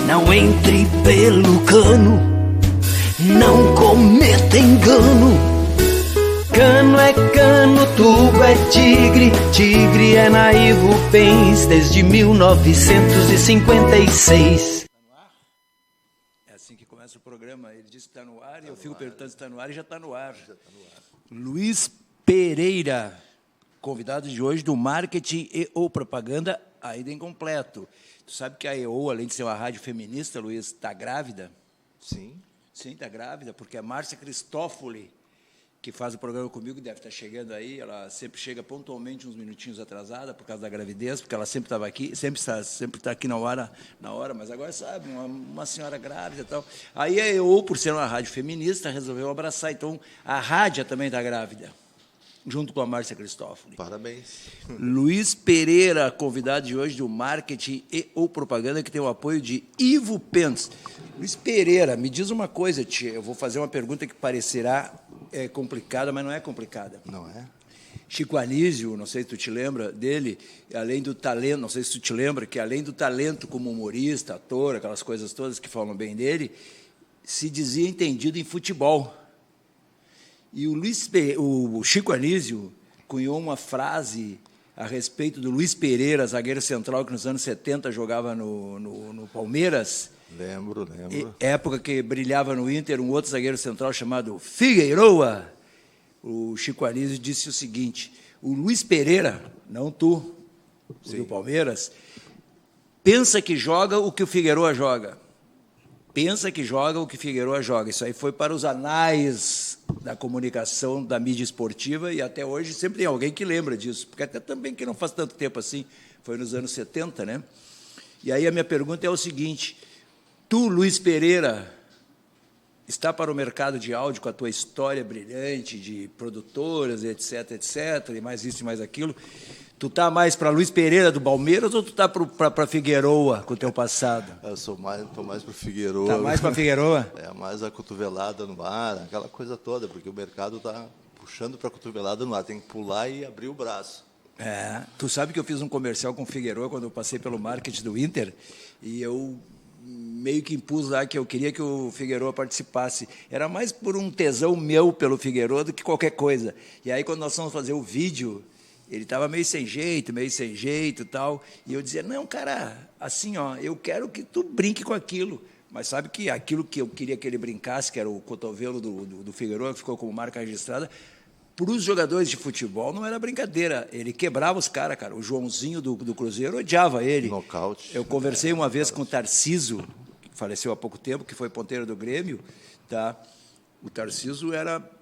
Não entre pelo cano, não cometa engano. Cano é cano, tubo é tigre, tigre é na Ivo Pens desde 1956. É assim que começa o programa. Ele disse que está no ar e eu fico perguntando se está no ar e já está no ar. Luiz Pereira, convidado de hoje do Marketing e ou Propaganda ainda incompleto. Tu sabe que a EO, além de ser uma rádio feminista, Luiz, está grávida? Sim. Sim, está grávida, porque a Márcia Cristófoli, que faz o programa comigo, deve estar chegando aí, ela sempre chega pontualmente uns minutinhos atrasada por causa da gravidez, porque ela sempre estava aqui, sempre está aqui na hora, mas agora sabe, uma senhora grávida e tal. Aí a EO, por ser uma rádio feminista, resolveu abraçar, então a rádio também está grávida, junto com a Márcia Cristófoli. Parabéns. Luiz Pereira, convidado de hoje do Marketing e ou Propaganda, que tem o apoio de Ivo Pens. Luiz Pereira, me diz uma coisa, tia, eu vou fazer uma pergunta que parecerá complicada, mas não é complicada. Não é? Chico Anísio, não sei se tu te lembra dele, além do talento, não sei se tu te lembra, que além do talento como humorista, ator, aquelas coisas todas que falam bem dele, se dizia entendido em futebol. E o Chico Anísio cunhou uma frase a respeito do Luiz Pereira, zagueiro central que nos anos 70 jogava no Palmeiras. Lembro. Época que brilhava no Inter um outro zagueiro central chamado Figueiroa. O Chico Anísio disse o seguinte: o Luiz Pereira, não tu, do Palmeiras, pensa que joga o que o Figueiroa joga. Pensa que joga o que Figueiroa joga. Isso aí foi para os anais da comunicação, da mídia esportiva, e até hoje sempre tem alguém que lembra disso, porque até também que não faz tanto tempo assim, foi nos anos 70, né? E aí a minha pergunta é o seguinte: tu, Luiz Pereira, está para o mercado de áudio com a tua história brilhante de produtoras, etc, e mais isso e mais aquilo. Tu tá mais para Luiz Pereira do Palmeiras ou tu tá para Figueiroa com o teu passado? Eu estou mais para o Figueiroa. Tá mais para Figueiroa? É, mais a cotovelada no ar, aquela coisa toda, porque o mercado está puxando para a cotovelada no ar, tem que pular e abrir o braço. Tu sabe que eu fiz um comercial com o Figueiroa quando eu passei pelo marketing do Inter, e eu meio que impus lá que eu queria que o Figueiroa participasse. Era mais por um tesão meu pelo Figueiroa do que qualquer coisa. E aí, quando nós fomos fazer o vídeo, ele estava meio sem jeito e tal, e eu dizia, não, cara, assim, ó, eu quero que tu brinque com aquilo. Mas sabe que aquilo que eu queria que ele brincasse, que era o cotovelo do Figueiroa, que ficou como marca registrada, para os jogadores de futebol não era brincadeira. Ele quebrava os caras, cara. O Joãozinho do Cruzeiro odiava ele. Nocaute. Eu conversei uma vez com o Tarciso, que faleceu há pouco tempo, que foi ponteiro do Grêmio. Tá? O Tarciso era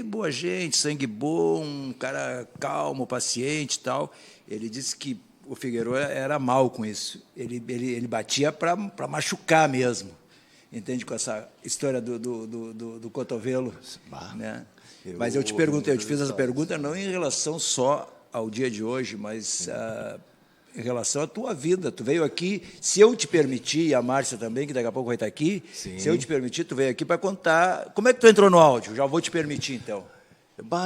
boa gente, sangue bom, um cara calmo, paciente e tal. Ele disse que o Figueiredo era mal com isso. Ele batia para machucar mesmo. Entende? Com essa história do cotovelo. Né? Mas eu te perguntei, eu te fiz essa pergunta não em relação só ao dia de hoje, mas em relação à tua vida. Tu veio aqui, se eu te permitir, e a Márcia também, que daqui a pouco vai estar aqui, Sim. Se eu te permitir, tu veio aqui para contar. Como é que tu entrou no áudio? Já vou te permitir, então.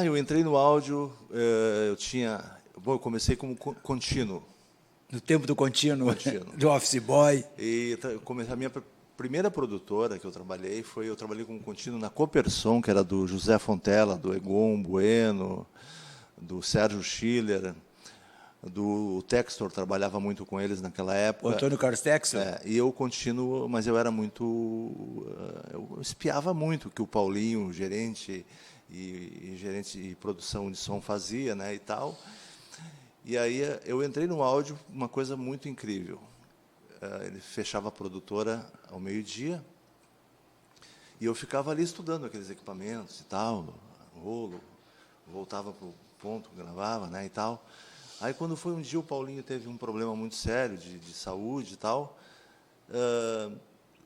Eu entrei no áudio, eu comecei como contínuo. No tempo do contínuo. Do office boy. E a minha primeira produtora que eu trabalhei como contínuo na Coperson, que era do José Fontela, do Egon Bueno, do Sérgio Schiller, do Textor, trabalhava muito com eles naquela época. O Antônio Carlos Textor? E eu continuo, mas eu era muito... eu espiava muito o que o Paulinho, gerente de produção de som, fazia, né, e tal. E aí eu entrei no áudio, uma coisa muito incrível. Ele fechava a produtora ao meio-dia e eu ficava ali estudando aqueles equipamentos e tal, rolo, voltava para o ponto, gravava, né, e tal. Aí, quando foi um dia, o Paulinho teve um problema muito sério de saúde e tal,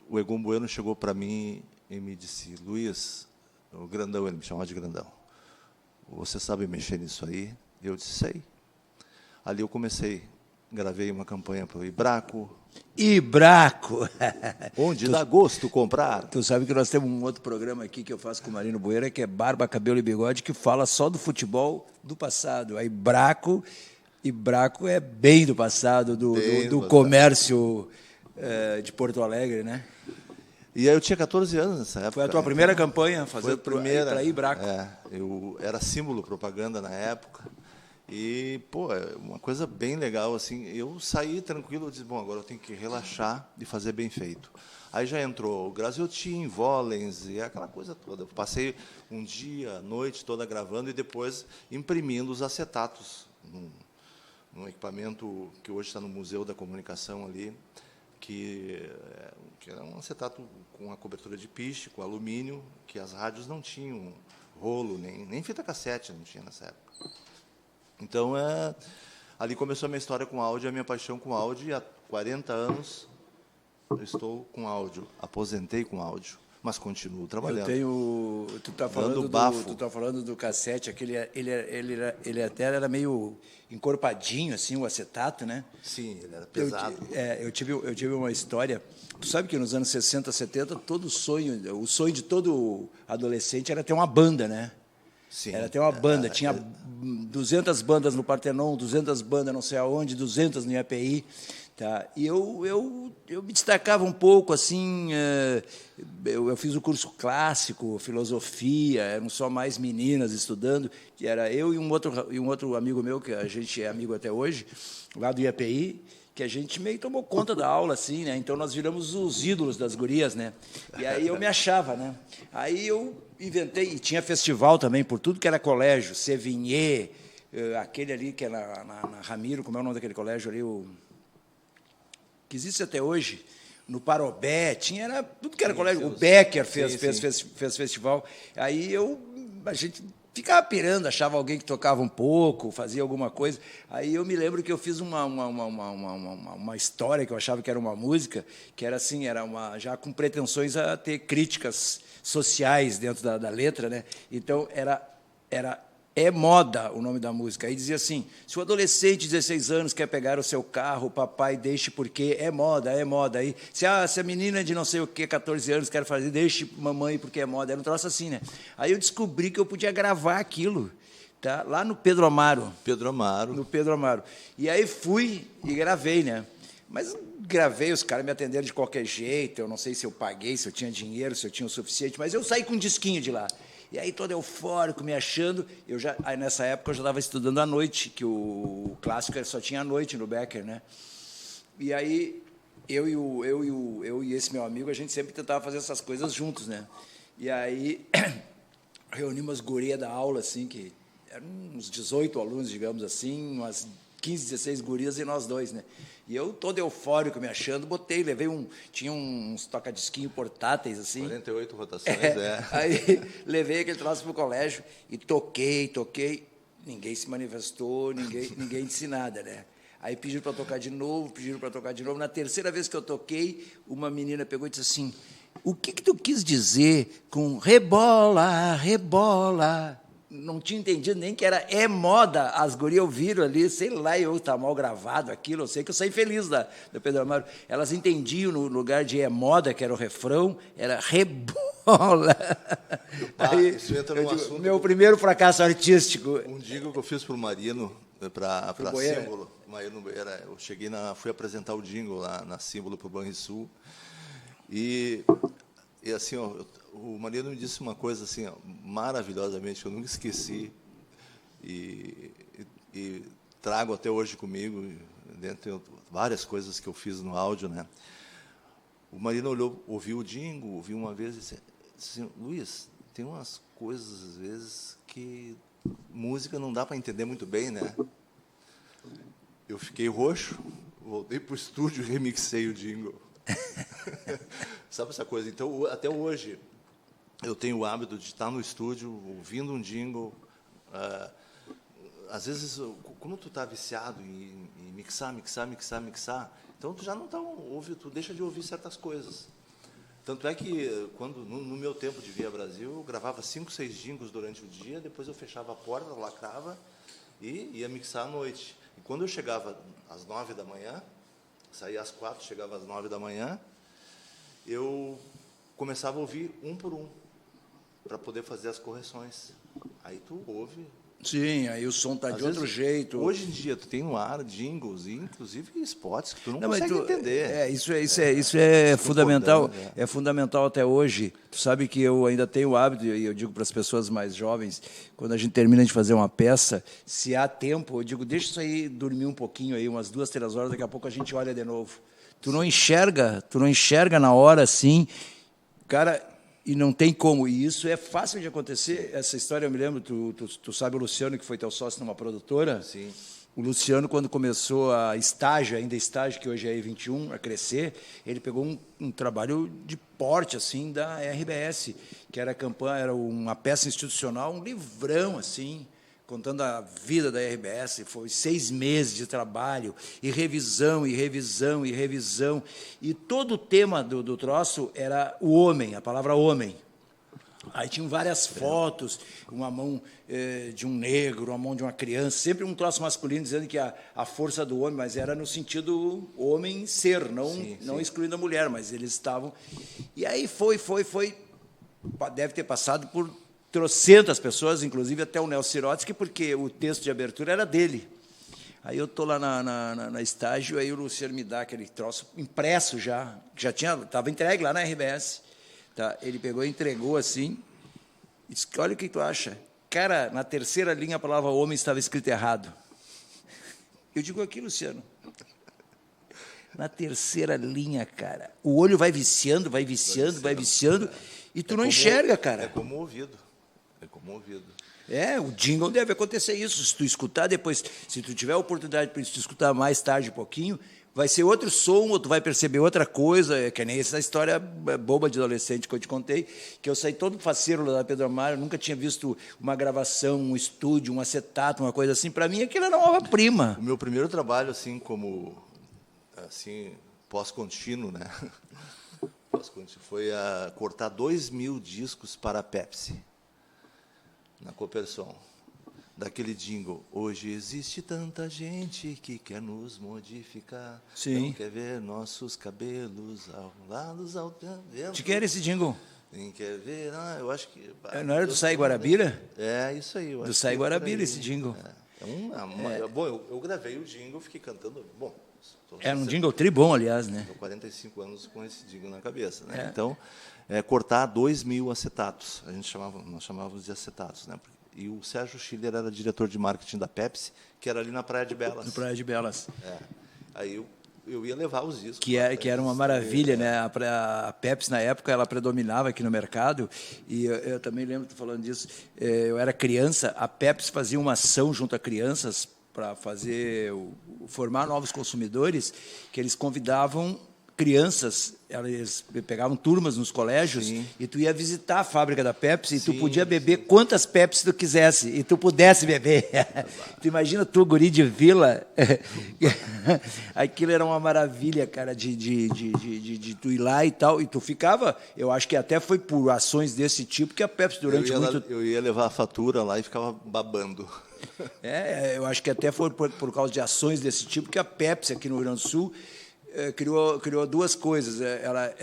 o Egon Bueno chegou para mim e me disse, Luiz, o grandão, ele me chamava de grandão, você sabe mexer nisso aí? Eu disse, sei. Ali eu comecei, gravei uma campanha para o Ibraco. Onde dá gosto comprar. Tu sabe que nós temos um outro programa aqui que eu faço com o Marino Boeira, que é Barba, Cabelo e Bigode, que fala só do futebol do passado. Aí Ibraco é bem do passado, do comércio de Porto Alegre, né? E aí eu tinha 14 anos nessa época. Foi a tua primeira campanha Foi a fazer primeira. para ir Braco. Eu era símbolo propaganda na época. E, pô, é uma coisa bem legal, assim. Eu saí tranquilo, eu disse, bom, agora eu tenho que relaxar e fazer bem feito. Aí já entrou o Graziotin, Vollens e aquela coisa toda. Eu passei um dia, a noite toda gravando e depois imprimindo os acetatos num equipamento que hoje está no Museu da Comunicação ali, que era um acetato com a cobertura de piche, com alumínio, que as rádios não tinham rolo, nem fita cassete não tinha nessa época. Então, ali começou a minha história com áudio, a minha paixão com áudio, e há 40 anos eu estou com áudio, aposentei com áudio, mas continuo trabalhando. Tu tá falando do cassete, aquele ele até era meio encorpadinho assim, o acetato, né? Sim, ele era pesado. Eu tive uma história. Tu sabe que nos anos 60, 70, o sonho de todo adolescente era ter uma banda, né? Sim. Era ter uma banda, tinha 200 bandas no Partenon, 200 bandas não sei aonde, 200 no IAPI. Tá? E eu me destacava um pouco, assim, eu fiz o curso clássico, filosofia, eram só mais meninas estudando, que era eu e um outro amigo meu, que a gente é amigo até hoje, lá do IAPI, que a gente meio tomou conta da aula, assim, né? Então nós viramos os ídolos das gurias, né? E aí eu me achava, né? Aí eu inventei, e tinha festival também, por tudo que era colégio, Sevigné, aquele ali que é na Ramiro, como é o nome daquele colégio ali, que existe até hoje, no Parobé, era tudo que era colégio. O Becker fez festival. Aí a gente ficava pirando, achava alguém que tocava um pouco, fazia alguma coisa. Aí eu me lembro que eu fiz uma história que eu achava que era uma música, que era assim, já com pretensões a ter críticas sociais dentro da letra, né? Então era É Moda o nome da música. Aí dizia assim: se o adolescente de 16 anos quer pegar o seu carro, o papai deixe porque é moda, é moda. Aí, se a menina de não sei o que, 14 anos, quer fazer, deixe mamãe porque é moda. Era um troço assim, né? Aí eu descobri que eu podia gravar aquilo, tá? Lá no Pedro Amaro. No Pedro Amaro. E aí fui e gravei, né? Mas gravei, os caras me atenderam de qualquer jeito, eu não sei se eu paguei, se eu tinha dinheiro, se eu tinha o suficiente, mas eu saí com um disquinho de lá. E aí, todo eufórico, me achando, aí nessa época eu já estava estudando à noite, que o clássico só tinha à noite no Becker, né? E aí, eu e esse meu amigo, a gente sempre tentava fazer essas coisas juntos, né? E aí, reunimos as gurias da aula, assim, que eram uns 18 alunos, digamos assim, umas 15, 16 gurias e nós dois, né? E eu, todo eufórico, me achando, tinha uns toca-disquinho portáteis, assim. 48 rotações, Aí levei aquele troço para o colégio e toquei. Ninguém se manifestou, ninguém disse nada, né? Aí pediram para tocar de novo. Na terceira vez que eu toquei, uma menina pegou e disse assim: o que tu quis dizer com rebola, rebola? Não tinha entendido nem que era É Moda. As gurias ouviram ali, sei lá, tá mal gravado aquilo, eu sei que eu saí feliz da Pedro Amaro. Elas entendiam no lugar de É Moda, que era o refrão, era rebola. Aí, isso entra num assunto. Meu primeiro fracasso artístico. Um jingle que eu fiz para o Marino, para Símbolo. Marino Boeira, eu fui apresentar o jingle lá na Símbolo para o Banrisul. E assim, ó, o Marino me disse uma coisa assim, ó, maravilhosamente, que eu nunca esqueci e trago até hoje comigo, dentre várias coisas que eu fiz no áudio, né? O Marino ouviu o jingle, ouviu uma vez e disse assim: Luiz, tem umas coisas, às vezes, que música não dá para entender muito bem, né? Eu fiquei roxo, voltei para o estúdio e remixei o jingle. Sabe essa coisa? Então, até hoje, eu tenho o hábito de estar no estúdio, ouvindo um jingle. Às vezes, como tu está viciado em mixar, então tu já não tu deixa de ouvir certas coisas. Tanto é que, quando no meu tempo de Via Brasil, eu gravava 5, 6 jingles durante o dia, depois eu fechava a porta, lacrava e ia mixar à noite. E quando eu chegava às 9 da manhã, saía às 4, chegava às 9 da manhã, eu começava a ouvir um por um, para poder fazer as correções. Aí tu ouve Sim, aí o som está de outro jeito. Hoje em dia, tu tem no ar jingles, e inclusive spots, que tu não Mas consegue entender. Isso é fundamental, concordando, é fundamental até hoje. Tu sabe que eu ainda tenho o hábito, e eu digo para as pessoas mais jovens, quando a gente termina de fazer uma peça, se há tempo, eu digo, deixa isso aí dormir um pouquinho aí, umas 2, 3 horas, daqui a pouco a gente olha de novo. Tu não enxerga na hora assim, cara, e não tem como. E isso é fácil de acontecer. Essa história eu me lembro, tu sabe o Luciano, que foi teu sócio numa produtora? Sim. O Luciano, quando começou a estágio, ainda estágio, que hoje é I21, a crescer, ele pegou um trabalho de porte, assim, da RBS, que era a campanha, era uma peça institucional, um livrão, assim, contando a vida da RBS. Foi 6 meses de trabalho, e revisão, e revisão, e revisão. E todo o tema do troço era o homem, a palavra homem. Aí tinham várias fotos, uma mão de um negro, uma mão de uma criança, sempre um troço masculino, dizendo que a força do homem, mas era no sentido homem ser, não excluindo a mulher, mas eles estavam... E aí foi, deve ter passado por trocentas pessoas, inclusive até o Nelson Sirotsky, porque o texto de abertura era dele. Aí eu estou lá na estágio, aí o Luciano me dá aquele troço impresso já, que já estava entregue lá na RBS. Tá, ele pegou e entregou assim, e disse, olha o que tu acha. Cara, na terceira linha a palavra homem estava escrita errado. Eu digo aqui, Luciano. Na terceira linha, cara. O olho vai viciando, e tu não enxerga, cara. É como o ouvido. É como o ouvido. O jingle deve acontecer isso. Se tu escutar depois, se tu tiver a oportunidade para tu escutar mais tarde um pouquinho, vai ser outro som, ou tu vai perceber outra coisa, que nem essa história boba de adolescente que eu te contei, que eu saí todo faceiro lá da Pedro Amaro, nunca tinha visto uma gravação, um estúdio, um acetato, uma coisa assim. Para mim, aquilo era uma obra-prima. O meu primeiro trabalho, assim, como pós-contínuo, né? Pós-contínuo, foi a cortar 2.000 discos para a Pepsi, na Coperson. Daquele jingle, hoje existe tanta gente que quer nos modificar, Sim. Não quer ver nossos cabelos lados ao vento. De quem era esse jingle? Nem quer ver, eu acho que... Não era do Sai Guarabira? É, isso aí. Do Sai Guarabira, esse jingle. Bom, eu gravei o jingle, fiquei cantando... Bom, era um jingle tribom, aliás, né? Estou 45 anos com esse jingle na cabeça, né? Então, cortar 2.000 acetatos, nós chamávamos de acetatos, né? E o Sérgio Schiller era diretor de marketing da Pepsi, que era ali na Praia de Belas. No Praia de Belas. Aí eu ia levar os discos. Que era uma maravilha, né? A Pepsi, na época, ela predominava aqui no mercado, e eu também lembro, tu falando disso, eu era criança, a Pepsi fazia uma ação junto a crianças para formar novos consumidores, que eles convidavam crianças, eles pegavam turmas nos colégios, sim, e tu ia visitar a fábrica da Pepsi, e tu podia beber quantas Pepsi tu quisesse, e tu pudesse beber. Tu imagina tu, guri de vila, aquilo era uma maravilha, cara, de tu ir lá e tal, e tu ficava, eu acho que até foi por ações desse tipo que a Pepsi durante eu ia levar a fatura lá e ficava babando. Eu acho que até foi por causa de ações desse tipo que a Pepsi aqui no Rio Grande do Sul criou duas coisas. Ela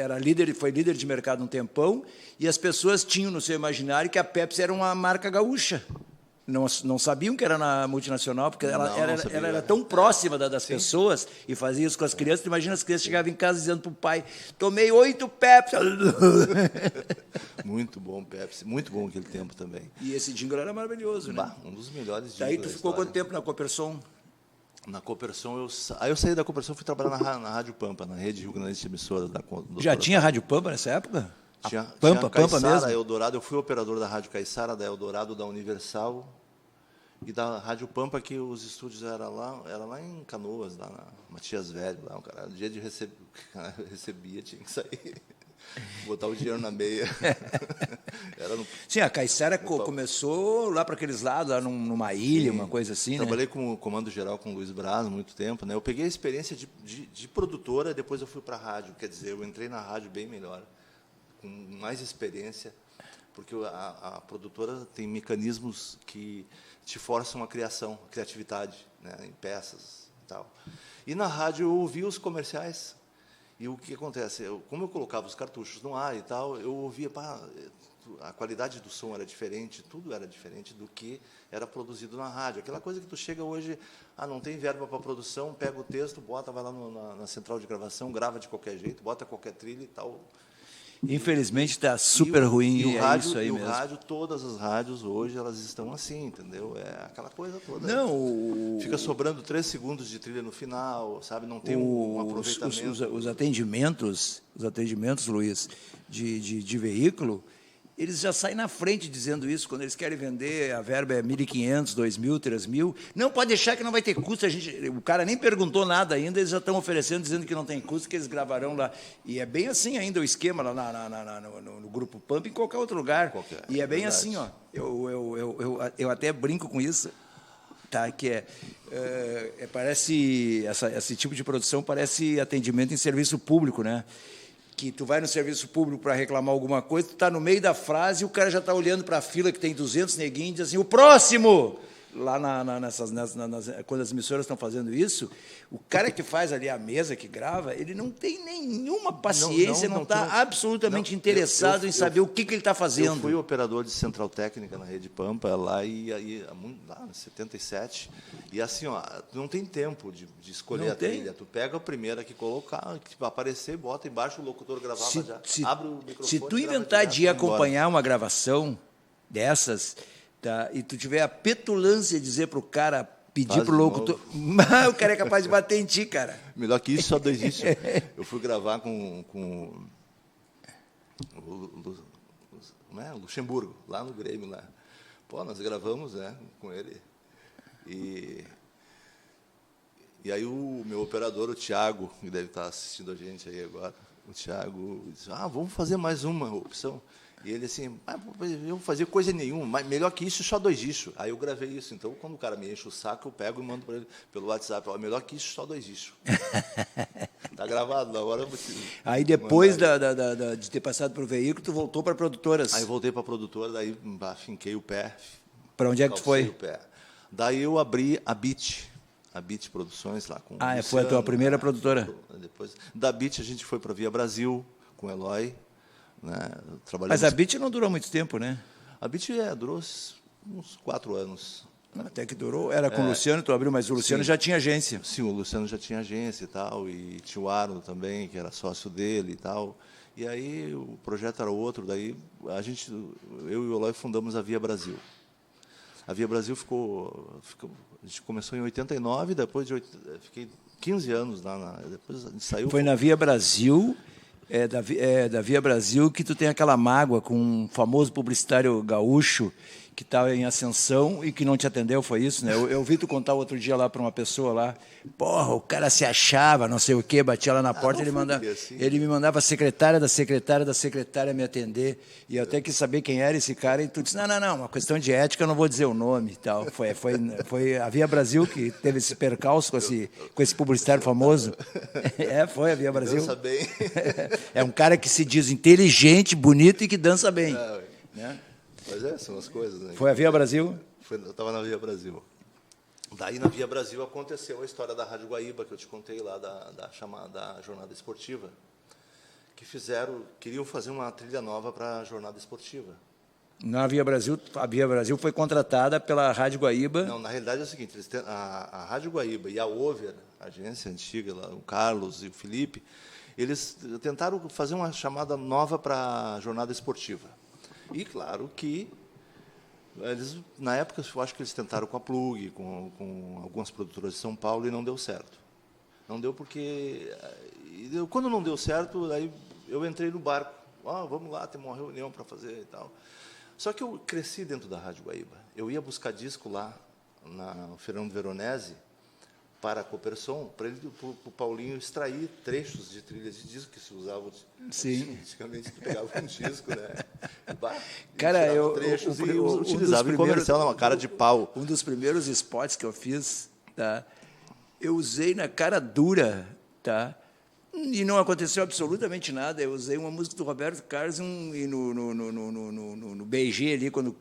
foi líder de mercado um tempão, e as pessoas tinham no seu imaginário que a Pepsi era uma marca gaúcha. Não sabiam que era na multinacional, porque ela era tão próxima das pessoas e fazia isso com as crianças. Tu imagina as crianças chegavam em casa dizendo para o pai, tomei 8 Pepsi. Muito bom, Pepsi. Muito bom aquele tempo também. E esse jingle era maravilhoso, né? Um dos melhores jingles. Daí tu ficou quanto tempo na Coperson? Na Coperson, eu saí da Coperson e fui trabalhar na Rádio Pampa, na rede Rio Grande de Emissoras. Já tinha Rádio Pampa nessa época? Tinha Pampa Caiçara, mesmo? Eldorado. Eu fui operador da Rádio Caiçara, da Eldorado, da Universal e da Rádio Pampa, que os estúdios era lá em Canoas, lá na Matias Velho. Lá, cara, no dia de recebia, tinha que sair, botar o dinheiro na meia. Sim, a Caiçara começou lá para aqueles lados, lá numa ilha, uma coisa assim. Trabalhei com o Comando Geral com o Luiz Braz muito tempo, né? Eu peguei a experiência de produtora, depois eu fui para a rádio. Quer dizer, eu entrei na rádio bem melhor, com mais experiência, porque a produtora tem mecanismos que te forçam a criatividade, né? Em peças e tal. E na rádio eu ouvia os comerciais E o que acontece? Como eu colocava os cartuchos no ar e tal, eu ouvia, pá, a qualidade do som era diferente, tudo era diferente do que era produzido na rádio. Aquela coisa que tu chega hoje, não tem verba para produção, pega o texto, bota, vai lá na central de gravação, grava de qualquer jeito, bota qualquer trilha e tal. Infelizmente está super ruim, e o é rádio, isso aí e mesmo. o rádio, todas as rádios hoje, elas estão assim, entendeu? É aquela coisa toda. Não, Fica sobrando 3 segundos de trilha no final, sabe? Não tem um aproveitamento. os atendimentos, Luiz, de veículo, eles já saem na frente dizendo isso, quando eles querem vender, a verba é 1.500, 2.000, 3.000. Não, pode deixar que não vai ter custo. O cara nem perguntou nada ainda, eles já estão oferecendo, dizendo que não tem custo, que eles gravarão lá. E é bem assim ainda o esquema lá no Grupo Pampa, em qualquer outro lugar. E é bem assim, ó. Eu até brinco com isso. Tá, que parece esse tipo de produção parece atendimento em serviço público, né? Que tu vai no serviço público para reclamar alguma coisa, tu está no meio da frase e o cara já está olhando para a fila que tem 200 neguinhos e diz assim, o próximo! Lá quando as emissoras estão fazendo isso, o cara que faz ali a mesa, que grava, ele não tem nenhuma paciência, não está absolutamente interessado em saber o que ele está fazendo. Eu fui operador de central técnica na Rede Pampa, lá em 77, e assim, ó, tu não tem tempo de escolher a trilha, tu pega a primeira que colocar, que vai aparecer, bota embaixo, o locutor gravava abre o microfone. Se tu inventar de acompanhar uma gravação dessas... Tá, e tu tiver a petulância de dizer para o cara, pedir para o locutor... O cara é capaz de bater em ti, cara. Melhor que isso, só dois isso. Eu fui gravar com o Luxemburgo, lá no Grêmio. Lá. Pô, nós gravamos, né, com ele. E aí o meu operador, o Thiago, que deve estar assistindo a gente aí agora, o Thiago disse, vamos fazer mais uma opção. E ele assim, eu vou fazer coisa nenhuma, mas melhor que isso, só 2 isso. Aí eu gravei isso. Então, quando o cara me enche o saco, eu pego e mando para ele pelo WhatsApp. Melhor que isso, só 2 isso. Está gravado, na hora eu vou te Aí depois de ter passado para o veículo, tu voltou para produtoras. Aí voltei para a produtora, daí finquei o pé. Para onde é que tu foi? O pé. Daí eu abri a Beat Produções lá com o Luciano, foi a tua primeira produtora? Depois, da Beat a gente foi para Via Brasil, com o Eloy. Né? Mas a Beat não durou muito tempo, né? A Beat durou uns 4 anos. Até que durou. Era com o Luciano, tu abriu, mas o Luciano já tinha agência. Sim, o Luciano já tinha agência e tal, e tinha o Arno também, que era sócio dele e tal. E aí o projeto era outro, daí eu e o Eloy fundamos a Via Brasil. A Via Brasil a gente começou em 89, depois fiquei 15 anos lá, depois a gente saiu... Foi na Via Brasil... da Via Brasil que tu tem aquela mágoa com um famoso publicitário gaúcho que estava em ascensão e que não te atendeu, foi isso, né? Eu vi tu contar outro dia lá para uma pessoa lá, porra, o cara se achava, não sei o quê, batia lá na porta, ele me mandava a secretária da secretária me atender, e eu até quis saber quem era esse cara, e tu disse, não, uma questão de ética, eu não vou dizer o nome e tal. Foi a Via Brasil que teve esse percalço com esse publicitário famoso. Foi a Via Brasil. Dança bem. É um cara que se diz inteligente, bonito e que dança bem. Né? Mas são as coisas, né? Foi a Via Brasil? Eu estava na Via Brasil. Daí, na Via Brasil, aconteceu a história da Rádio Guaíba, que eu te contei lá, da jornada esportiva, que queriam fazer uma trilha nova para a jornada esportiva. Na Via Brasil, a Via Brasil foi contratada pela Rádio Guaíba. Não, na realidade é o seguinte, a Rádio Guaíba e a Over, a agência antiga, lá, o Carlos e o Felipe, eles tentaram fazer uma chamada nova para a jornada esportiva. E, claro, que eles, na época, eu acho que eles tentaram com a Plug, com algumas produtoras de São Paulo, e não deu certo. Não deu porque... Quando não deu certo, aí eu entrei no barco. Vamos lá, temos uma reunião para fazer e tal. Só que eu cresci dentro da Rádio Guaíba. Eu ia buscar disco lá, no Fernando Veronese, para a Coperson, para o Paulinho extrair trechos de trilhas de disco que se usavam. Sim. Antigamente, tu pegava um disco, né? Cara, trechos e utilizava em comercial, uma cara de pau. Um dos primeiros spots que eu fiz, tá? Eu usei na cara dura, tá? E não aconteceu absolutamente nada. Eu usei uma música do Roberto Carlos e no BG ali, quando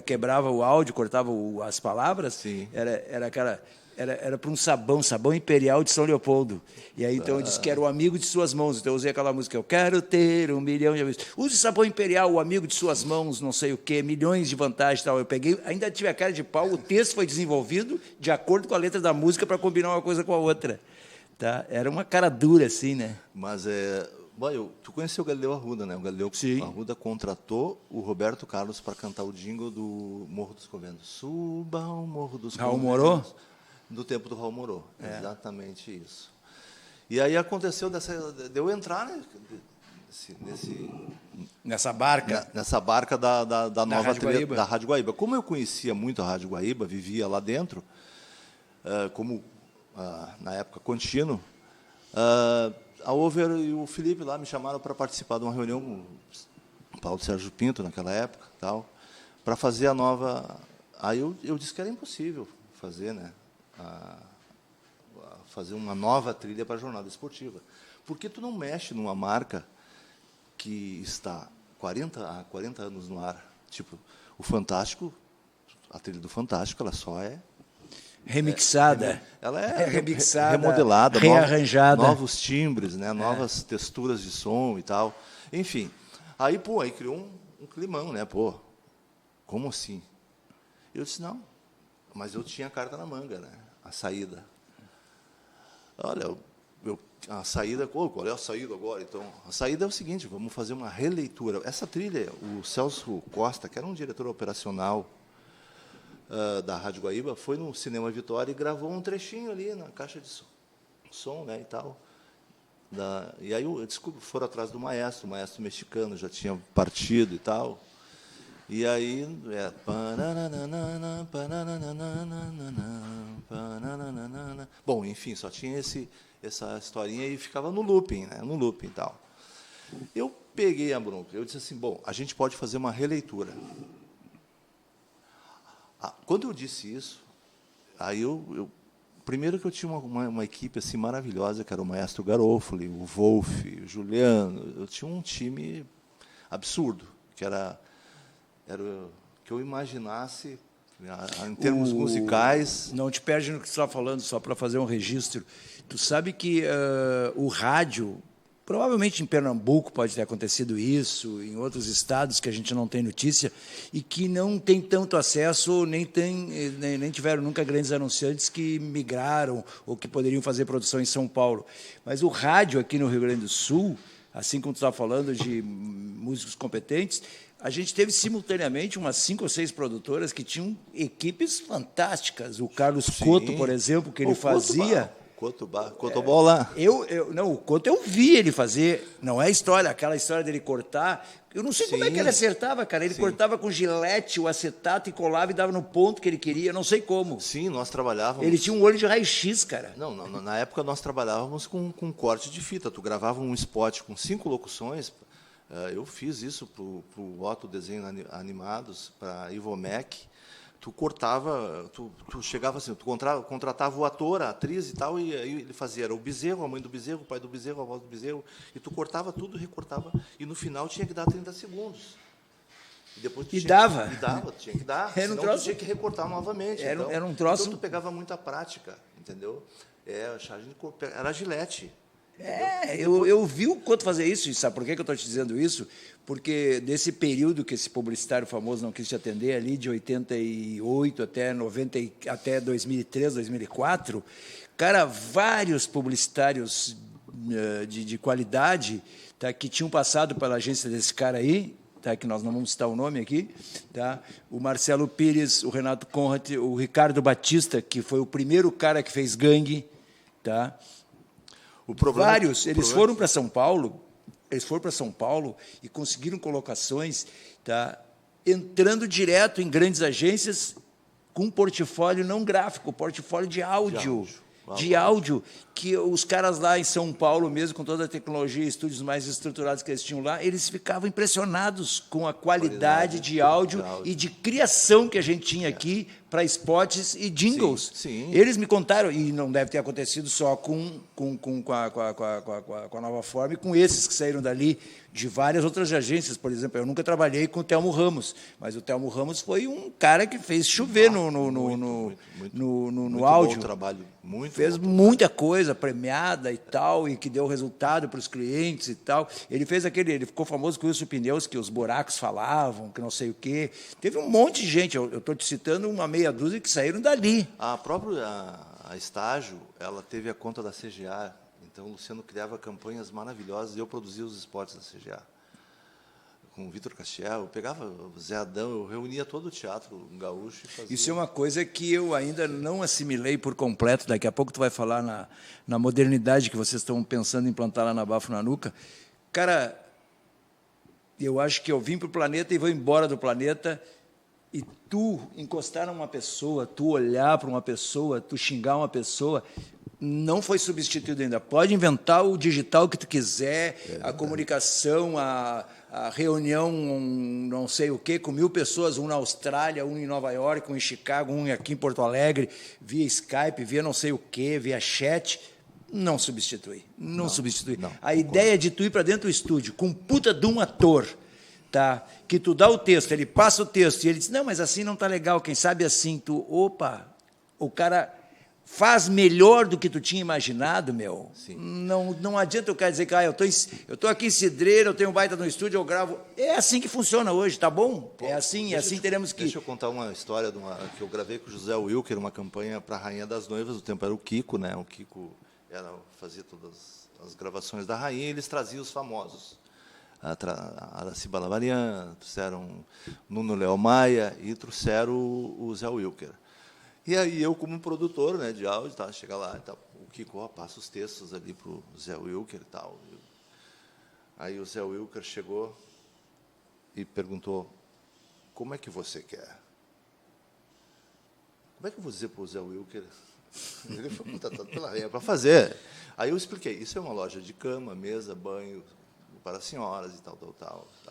quebrava o áudio, cortava as palavras, Sim. era para um sabão Imperial de São Leopoldo. E aí, então, eu disse que era o amigo de suas mãos. Então, eu usei aquela música, eu quero ter 1 milhão de amigos. Use sabão Imperial, o amigo de suas mãos, não sei o quê, milhões de vantagens e tal. Eu peguei, ainda tive a cara de pau, o texto foi desenvolvido de acordo com a letra da música para combinar uma coisa com a outra. Tá? Era uma cara dura, assim, né? Mas, tu conheceu o Galileu Arruda, né? O Galileu Sim. Arruda contratou o Roberto Carlos para cantar o jingle do Morro dos Conventos. Suba ao Morro dos Raul Conventos. Morô? Do tempo do Raul Morô, exatamente isso. E aí aconteceu de eu entrar, né, Nessa barca. nessa barca da nova Rádio trilha Guaíba. da Rádio Guaíba. Como eu conhecia muito a Rádio Guaíba, vivia lá dentro, na época contínuo, a Over e o Felipe lá me chamaram para participar de uma reunião com o Paulo Sérgio Pinto, naquela época, para fazer a nova... Aí eu disse que era impossível fazer, né? Fazer uma nova trilha para a jornada esportiva. Por que tu não mexe numa marca que está há 40 anos no ar? Tipo, o Fantástico, a trilha do Fantástico, ela só é... Remixada. Ela é remixada, remodelada, rearranjada. novos timbres, né? Novas texturas de som e tal. Enfim, aí criou um climão, né? Pô, como assim? Eu disse, não, mas eu tinha a carta na manga, né? A saída. Olha, a saída, qual é a saída agora? Então, a saída é o seguinte, vamos fazer uma releitura. Essa trilha, o Celso Costa, que era um diretor operacional da Rádio Guaíba, foi no Cinema Vitória e gravou um trechinho ali na caixa de som, né, e tal. E aí, foram atrás do maestro, o maestro mexicano já tinha partido e tal. E aí, bom, enfim, só tinha essa historinha e ficava no looping, né? No looping e tal. Eu peguei a bronca, eu disse assim, bom, a gente pode fazer uma releitura. Quando eu disse isso, aí primeiro que eu tinha uma equipe assim maravilhosa, que era o maestro Garofoli, o Wolf, o Juliano, eu tinha um time absurdo, que era que eu imaginasse, em termos musicais... Não te perde no que tu está falando, só para fazer um registro. Tu sabe que o rádio, provavelmente em Pernambuco pode ter acontecido isso, em outros estados que a gente não tem notícia, e que não tem tanto acesso, nem tiveram nunca grandes anunciantes que migraram ou que poderiam fazer produção em São Paulo. Mas o rádio aqui no Rio Grande do Sul, assim como tu está falando de músicos competentes, a gente teve simultaneamente umas 5 ou 6 produtoras que tinham equipes fantásticas. O Carlos Couto, por exemplo, que ele fazia... Cotobol lá. Não, o Couto eu vi ele fazer. Não é aquela história dele cortar. Eu não sei como é que ele acertava, cara. Ele cortava com gilete, o acetato e colava e dava no ponto que ele queria. Não sei como. Sim, nós trabalhávamos... Ele tinha um olho de raio-x, cara. Não, na época nós trabalhávamos com corte de fita. Tu gravava um spot com 5 locuções. Eu fiz isso para o Otto Desenho Animados, para a Ivomec. Tu cortava, tu chegava assim, tu contratava o ator, a atriz e tal, e aí ele fazia, era o bezerro, a mãe do bezerro, o pai do bezerro, a voz do bezerro, e tu cortava tudo, recortava, e no final tinha que dar 30 segundos. E depois dava, tinha que dar, era senão tu tinha que recortar novamente. Era um troço... Então tu pegava muita prática, entendeu? A charge era Gillette. Eu vi o Couto fazer isso, e sabe por que eu estou te dizendo isso? Porque nesse período que esse publicitário famoso não quis te atender, ali de 88 até 2003, 2004, cara, vários publicitários de qualidade, tá, que tinham passado pela agência desse cara aí, tá, que nós não vamos citar o nome aqui, tá, o Marcelo Pires, o Renato Conrad, o Ricardo Batista, que foi o primeiro cara que fez Gangue, tá? Eles foram para São Paulo, e conseguiram colocações, tá, entrando direto em grandes agências com um portfólio não gráfico, portfólio de áudio. De áudio, que os caras lá em São Paulo mesmo, com toda a tecnologia, estúdios mais estruturados que eles tinham lá, eles ficavam impressionados com a qualidade de áudio e de criação que a gente tinha aqui para spots e jingles. Sim. Eles me contaram, e não deve ter acontecido só com a Nova Forma e com esses que saíram dali, de várias outras agências. Por exemplo, eu nunca trabalhei com o Telmo Ramos, mas o Telmo Ramos foi um cara que fez chover no áudio. Bom trabalho, muito fez bom muita coisa premiada e tal, e que deu resultado para os clientes e tal. Ele ficou famoso com isso, pneus, que os buracos falavam, que não sei o quê. Teve um monte de gente, eu estou te citando uma meia dúzia que saíram dali. A própria a Estágio, ela teve a conta da CGA, então o Luciano criava campanhas maravilhosas e eu produzia os spots da CGA. Com o Vitor Castiel, eu pegava o Zé Adão, eu reunia todo o teatro gaúcho e fazia... Isso é uma coisa que eu ainda não assimilei por completo. Daqui a pouco tu vai falar na modernidade que vocês estão pensando em implantar lá na Bafo na Nuca. Cara, eu acho que eu vim para o planeta e vou embora do planeta, e tu encostar numa pessoa, tu olhar para uma pessoa, tu xingar uma pessoa, não foi substituído ainda. Pode inventar o digital que tu quiser, a comunicação, a reunião, não sei o quê, com 1000 pessoas, um na Austrália, um em Nova York, um em Chicago, um aqui em Porto Alegre, via Skype, via não sei o quê, via chat. Não substitui. Não substitui. A ideia de tu ir para dentro do estúdio com um puta de um ator, tá? Que tu dá o texto, ele passa o texto e ele diz, não, mas assim não está legal, quem sabe assim, o cara faz melhor do que tu tinha imaginado, meu. Sim. Não adianta eu quero dizer que eu tô aqui em Cidreira, eu tenho um baita no estúdio, eu gravo. É assim que funciona hoje, tá bom? É assim teremos que... Deixa eu contar uma história que eu gravei com o José Wilker, uma campanha para a Rainha das Noivas, o tempo era o Kiko, né? O Kiko fazia todas as gravações da Rainha e eles traziam os famosos. A Araci Balavarian, trouxeram Nuno Léo Maia e trouxeram o Zé Wilker. E aí eu, como produtor, né, de áudio, chega lá, o Kiko passa os textos ali para o Zé Wilker e tal. Aí o Zé Wilker chegou e perguntou, como é que você quer? Como é que eu vou dizer para o Zé Wilker? Ele foi contratado pela Rainha para fazer. Aí eu expliquei, isso é uma loja de cama, mesa, banho, para senhoras e tal.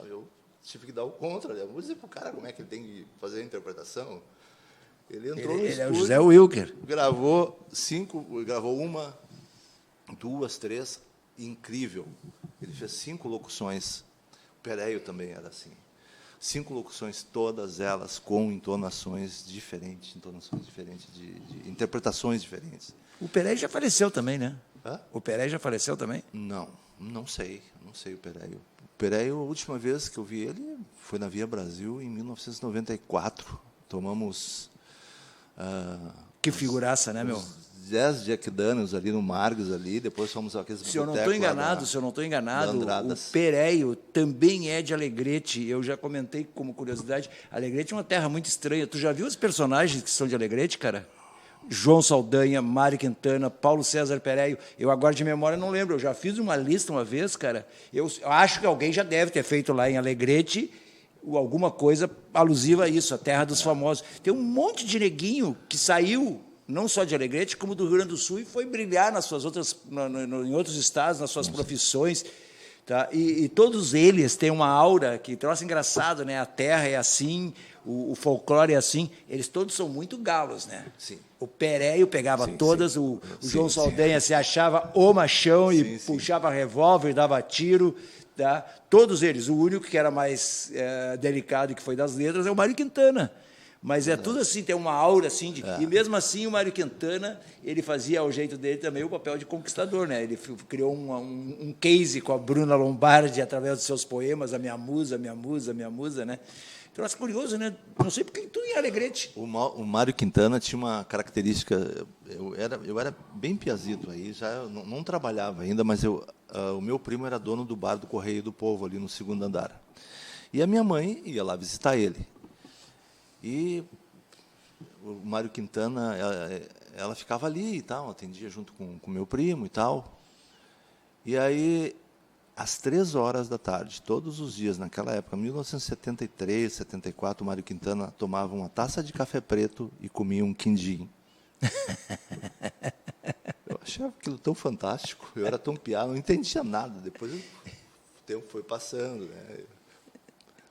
Eu tive que dar o contra, né? Vou dizer para o cara como é que ele tem que fazer a interpretação. Ele entrou no estúdio, é o José Wilker. Gravou 1, 2, 3, incrível. Ele fez 5 locuções. O Pereio também era assim. 5 locuções, todas elas com entonações diferentes, de interpretações diferentes. O Pereio já faleceu também, né? Hã? O Pereio já faleceu também? Não sei o Pereio. O Pereio, a última vez que eu vi ele foi na Via Brasil, em 1994. Tomamos... que figuraça, né, meu? 10 Jack Daniels ali no Margos, ali, depois fomos aqueles Se eu não estou enganado, o Pereio também é de Alegrete. Eu já comentei como curiosidade, Alegrete é uma terra muito estranha. Tu já viu os personagens que são de Alegrete, cara? João Saldanha, Mário Quintana, Paulo César Pereio. Eu agora de memória não lembro, eu já fiz uma lista uma vez, cara. Eu acho que alguém já deve ter feito lá em Alegrete alguma coisa alusiva a isso, a terra dos famosos. Tem um monte de neguinho que saiu, não só de Alegrete, como do Rio Grande do Sul, e foi brilhar nas suas em outros estados, nas suas profissões. Tá? E todos eles têm uma aura que troço engraçado, né? A terra é assim, o folclore é assim. Eles todos são muito galos, né? Sim. O Pereio pegava todas, o João Saldanha se achava o machão e puxava revólver, dava tiro. Tá? Todos eles. O único que era mais delicado e que foi das letras é o Mário Quintana. Mas é tudo assim, tem uma aura assim. E mesmo assim, o Mário Quintana, ele fazia ao jeito dele também o papel de conquistador, né? Ele criou um case com a Bruna Lombardi através dos seus poemas, a minha musa, né? Então, é curioso, né? Não sei porque tudo em Alegrete. O Mário Quintana tinha uma característica. Eu era bem piazito aí, já não trabalhava ainda, mas o meu primo era dono do bar do Correio do Povo, ali no 2º andar. E a minha mãe ia lá visitar ele. E o Mário Quintana, ela ficava ali e tal, atendia junto com o meu primo e tal. E aí, às 3h, todos os dias, naquela época, 1973, 74, o Mário Quintana tomava uma taça de café preto e comia um quindim. Eu achava aquilo tão fantástico, eu era tão piá, não entendia nada. Depois o tempo foi passando, né?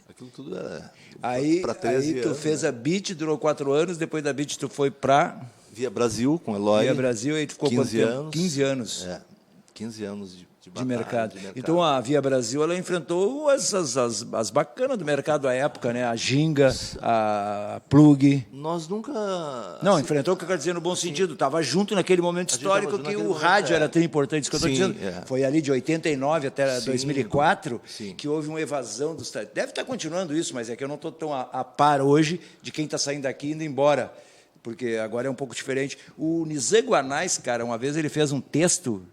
Aquilo tudo era Aí, para 13 aí tu anos. fez a Beat, durou 4 anos, depois da Beat tu foi para Via Brasil, com Eloy. Via Brasil, aí tu ficou 15 quanto tempo? anos. 15 anos. É, 15 anos de De batalha, mercado. de mercado. Então a Via Brasil ela enfrentou as bacanas do mercado à época, né? A Ginga, a Plug. Nós nunca... Não, assim, enfrentou o que eu quero dizer no bom sentido. Estava junto naquele momento gente tava histórico junto que naquele o momento, rádio era é. tão importante. Isso que eu estou Sim, dizendo. é. Foi ali de 89 até Sim, 2004 sim. que houve uma evasão dos... Deve estar continuando isso, mas é que eu não estou tão a par hoje de quem está saindo daqui e indo embora, porque agora é um pouco diferente. O Nizam Guanais, cara, uma vez ele fez um texto,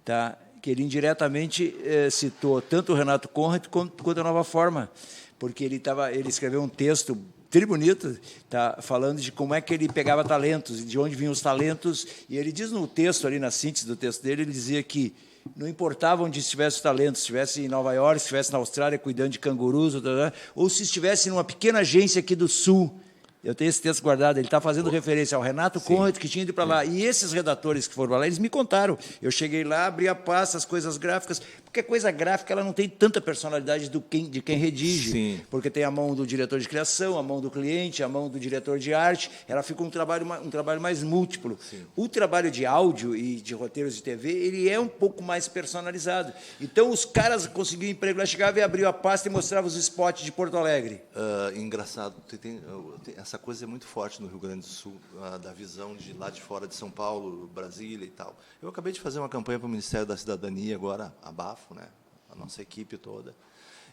tá, que ele indiretamente citou tanto o Renato Conrad quanto a Nova Forma, porque ele escreveu um texto bonito, tá, falando de como é que ele pegava talentos, de onde vinham os talentos, e ele diz no texto, ali na síntese do texto dele, ele dizia que não importava onde estivesse o talento, se estivesse em Nova York, se estivesse na Austrália cuidando de cangurus, ou se estivesse numa pequena agência aqui do Sul. Eu tenho esse texto guardado, ele está fazendo referência ao Renato Conrad, que tinha ido para lá. E esses redatores que foram para lá, eles me contaram. Eu cheguei lá, abri a pasta, as coisas gráficas, porque a coisa gráfica ela não tem tanta personalidade de quem redige. Sim. Porque tem a mão do diretor de criação, a mão do cliente, a mão do diretor de arte, ela fica um trabalho mais múltiplo. Sim. O trabalho de áudio e de roteiros de TV, ele é um pouco mais personalizado. Então, os caras conseguiam emprego lá, chegavam e abriam a pasta e mostravam os spots de Porto Alegre. Engraçado, essa coisa é muito forte no Rio Grande do Sul, da visão de lá de fora de São Paulo, Brasília e tal. Eu acabei de fazer uma campanha para o Ministério da Cidadania agora, a Bafo, né? A nossa equipe toda.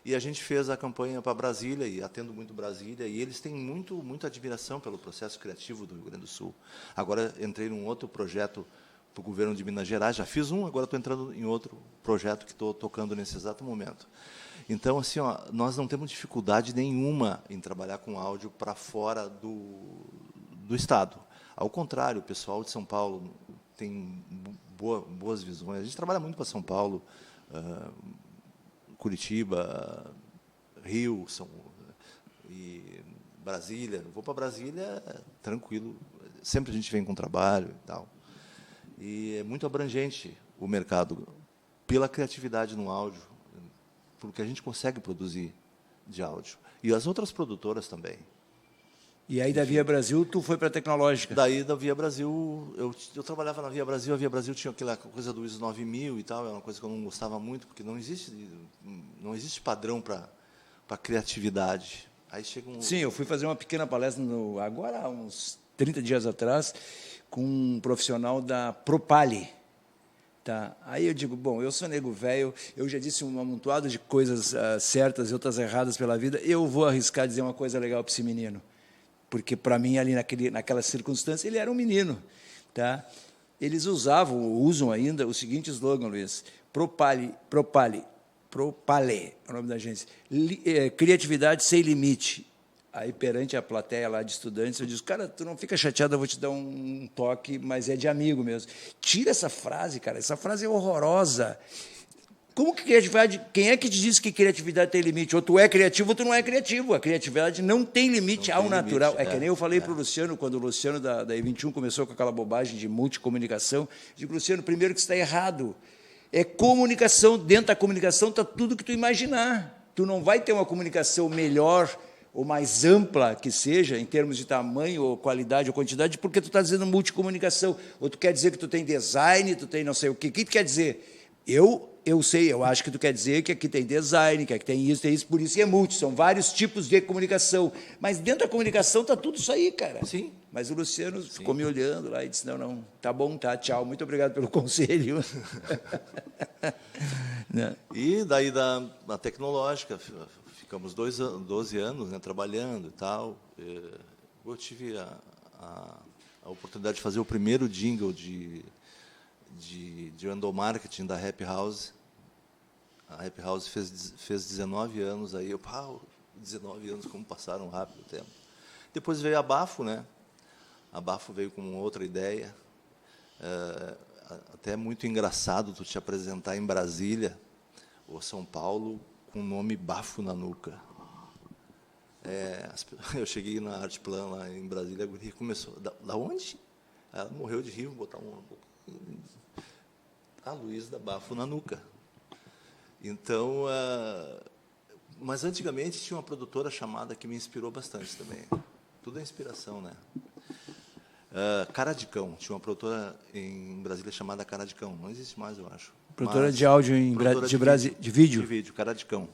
E a gente fez a campanha para Brasília, e atendo muito Brasília, e eles têm muita admiração pelo processo criativo do Rio Grande do Sul. Agora entrei num outro projeto para o governo de Minas Gerais, já fiz um, agora estou entrando em outro projeto que estou tocando nesse exato momento. Então, assim, ó, nós não temos dificuldade nenhuma em trabalhar com áudio para fora do Estado. Ao contrário, o pessoal de São Paulo tem boas visões. A gente trabalha muito para São Paulo, Curitiba, Rio, e Brasília. Vou para Brasília, tranquilo. Sempre a gente vem com trabalho e tal. E é muito abrangente o mercado pela criatividade no áudio, porque a gente consegue produzir de áudio. E as outras produtoras também. E aí, da Via Brasil, tu foi para a Tecnológica. Daí, da Via Brasil, eu trabalhava na Via Brasil, a Via Brasil tinha aquela coisa do ISO 9000 e tal, é uma coisa que eu não gostava muito, porque não existe padrão para criatividade. Aí chega um... Sim, eu fui fazer uma pequena palestra, agora, há uns 30 dias atrás, com um profissional da Propali. Tá. Aí eu digo, bom, eu sou nego velho, eu já disse um amontoado de coisas certas e outras erradas pela vida, eu vou arriscar dizer uma coisa legal para esse menino. Porque, para mim, ali naquela circunstância, ele era um menino. Tá? Eles usam ainda o seguinte slogan, Luiz, Propale, é o nome da agência, criatividade sem limite. Aí, perante a plateia lá de estudantes, eu disse, cara, tu não fica chateado, eu vou te dar um toque, mas é de amigo mesmo. Tira essa frase, cara, essa frase é horrorosa. Como que criatividade... Quem é que te disse que criatividade tem limite? Ou tu é criativo ou tu não é criativo. A criatividade não tem limite ao natural. É que nem eu falei para o Luciano, quando o Luciano da E21 começou com aquela bobagem de multicomunicação, eu digo, Luciano, primeiro que isso está errado. É comunicação, dentro da comunicação está tudo que tu imaginar. Tu não vai ter uma comunicação melhor ou mais ampla que seja, em termos de tamanho, ou qualidade, ou quantidade, porque tu está dizendo multicomunicação. Ou tu quer dizer que tu tem design, tu tem não sei o quê. O que tu quer dizer? Eu sei, eu acho que tu quer dizer que aqui tem design, que aqui tem isso, por isso que é multi. São vários tipos de comunicação. Mas dentro da comunicação está tudo isso aí, cara. Sim. Mas o Luciano ficou me olhando lá e disse, não, tá bom, tá, tchau, muito obrigado pelo conselho. E daí da Tecnológica, ficamos 12 anos, né, trabalhando e tal. Eu tive a oportunidade de fazer o primeiro jingle de endomarketing da Happy House. A Happy House fez 19 anos, aí 19 anos, como passaram rápido o tempo. Depois veio a Bafo, né? A Bafo veio com outra ideia. Até muito engraçado tu te apresentar em Brasília ou São Paulo com o nome Bafo na nuca. Eu cheguei na Artplan lá em Brasília, a guria começou... Da onde? Ela morreu de rir, botar a Luiz da Bafo na nuca. Então, Mas antigamente tinha uma produtora chamada que me inspirou bastante também. Tudo é inspiração, né? Cara de Cão. Tinha uma produtora em Brasília chamada Cara de Cão. Não existe mais, eu acho. Produtora de áudio de vídeo? De vídeo, Cara de Cão.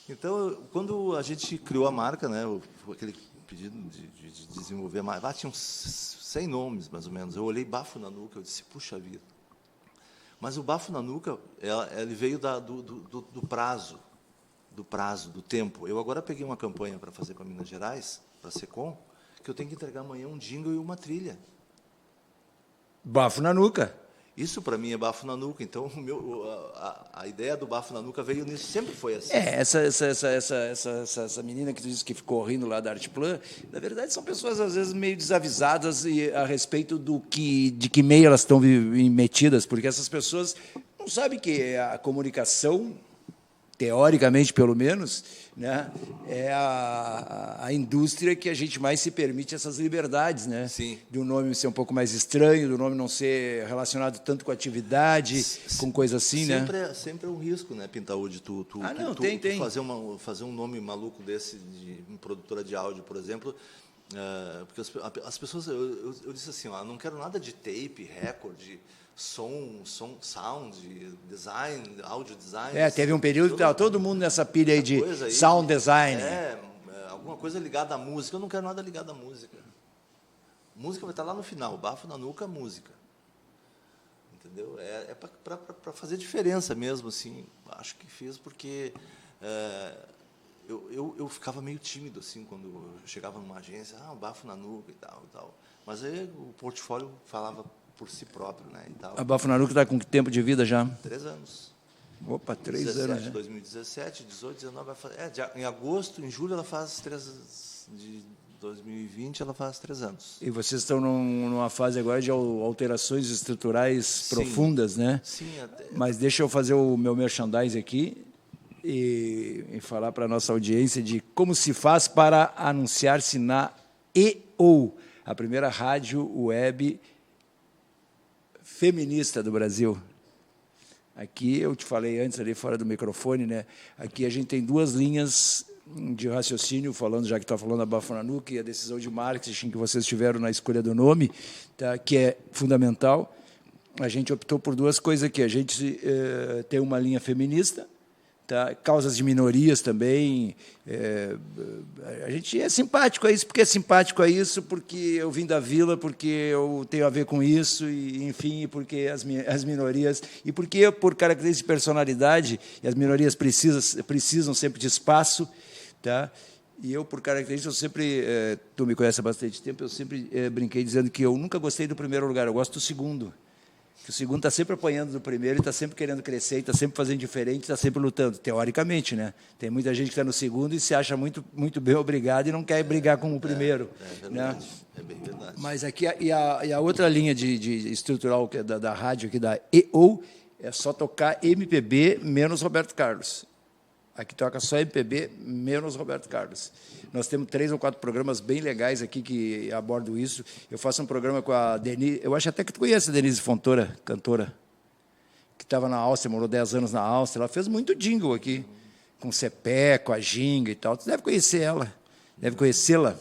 Então, quando a gente criou a marca, né, aquele pedido de desenvolver a marca, tinha uns 100 nomes, mais ou menos. Eu olhei Bafo na Nuca, eu disse, puxa vida. Mas o Bafo na Nuca, ele veio do prazo, do tempo. Eu agora peguei uma campanha para fazer para Minas Gerais, para a Secom, que eu tenho que entregar amanhã um jingle e uma trilha. Bafo na Nuca. Isso, para mim, é Bafo na Nuca. Então, a ideia do Bafo na Nuca veio nisso, sempre foi assim. Essa menina que tu disse que ficou rindo lá da Artplan, na verdade, são pessoas, às vezes, meio desavisadas a respeito de que meio elas estão metidas, porque essas pessoas não sabem que a comunicação, teoricamente, pelo menos, né, é a indústria que a gente mais se permite essas liberdades, né? Sim. Do nome ser um pouco mais estranho, do nome não ser relacionado tanto com atividade, com coisa assim, Sempre é um risco, né, Pintaúde, tem. Fazer um nome maluco desse de uma produtora de áudio, por exemplo, porque as pessoas, eu disse assim, ó, não quero nada de tape, recorde, som, sound, design, audio design. Teve um período que estava todo mundo nessa pilha aí de sound design. Alguma coisa ligada à música. Eu não quero nada ligado à música. Música vai estar lá no final. Bafo na Nuca, música. Entendeu? É para fazer diferença mesmo, assim. Acho que fiz porque eu ficava meio tímido, assim, quando eu chegava numa agência. Bafo na Nuca e tal. Mas aí o portfólio falava por si próprio, né, e tal. A Bafo na Nuca está com que tempo de vida já? 3 anos. Opa, 3 anos. 2017, 18, 19, em agosto, em julho ela faz 3 de 2020, ela faz 3 anos. E vocês estão numa fase agora de alterações estruturais profundas, né? Sim, até. Mas deixa eu fazer o meu merchandising aqui e falar para a nossa audiência de como se faz para anunciar-se na EO, a primeira rádio web feminista do Brasil. Aqui, eu te falei antes, ali fora do microfone, né? Aqui a gente tem 2 linhas de raciocínio, falando, já que está falando da Bafo na Nuca, e a decisão de marketing que vocês tiveram na escolha do nome, tá? Que é fundamental. A gente optou por 2 coisas aqui. A gente tem uma linha feminista, tá? Causas de minorias também. A gente é simpático a isso, porque eu vim da vila, porque eu tenho a ver com isso, e, enfim, porque as minorias, e porque, por característica de personalidade, e as minorias precisam sempre de espaço, tá? E eu, por característica, eu sempre, tu me conhece há bastante tempo, eu sempre brinquei dizendo que eu nunca gostei do primeiro lugar, eu gosto do segundo. Que o segundo está sempre apanhando do primeiro, está sempre querendo crescer, está sempre fazendo diferente, está sempre lutando, teoricamente, né? Tem muita gente que está no segundo e se acha muito, muito bem obrigado e não quer brigar com o primeiro. É verdade, né? É bem verdade. Mas aqui, e a outra linha de estrutural que é da rádio, aqui da EO, é só tocar MPB menos Roberto Carlos. Aqui toca só MPB menos Roberto Carlos. Nós temos 3 ou 4 programas bem legais aqui que abordam isso. Eu faço um programa com a Denise, eu acho até que tu conhece a Denise Fontoura, cantora, que estava na Áustria, morou 10 anos na Áustria. Ela fez muito jingle aqui, com o Cepé, com a Ginga e tal. Tu deve conhecer ela, deve conhecê-la.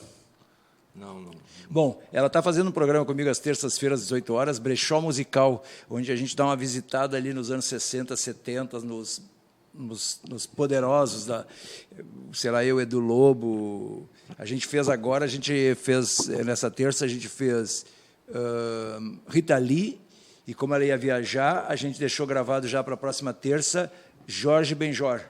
Não. Bom, ela está fazendo um programa comigo às terças-feiras, às 18 horas, Brechó Musical, onde a gente dá uma visitada ali nos anos 60, 70, nos poderosos, sei lá, Edu Lobo. A gente fez nessa terça, a gente fez Rita Lee, e como ela ia viajar, a gente deixou gravado já para a próxima terça, Jorge Benjor.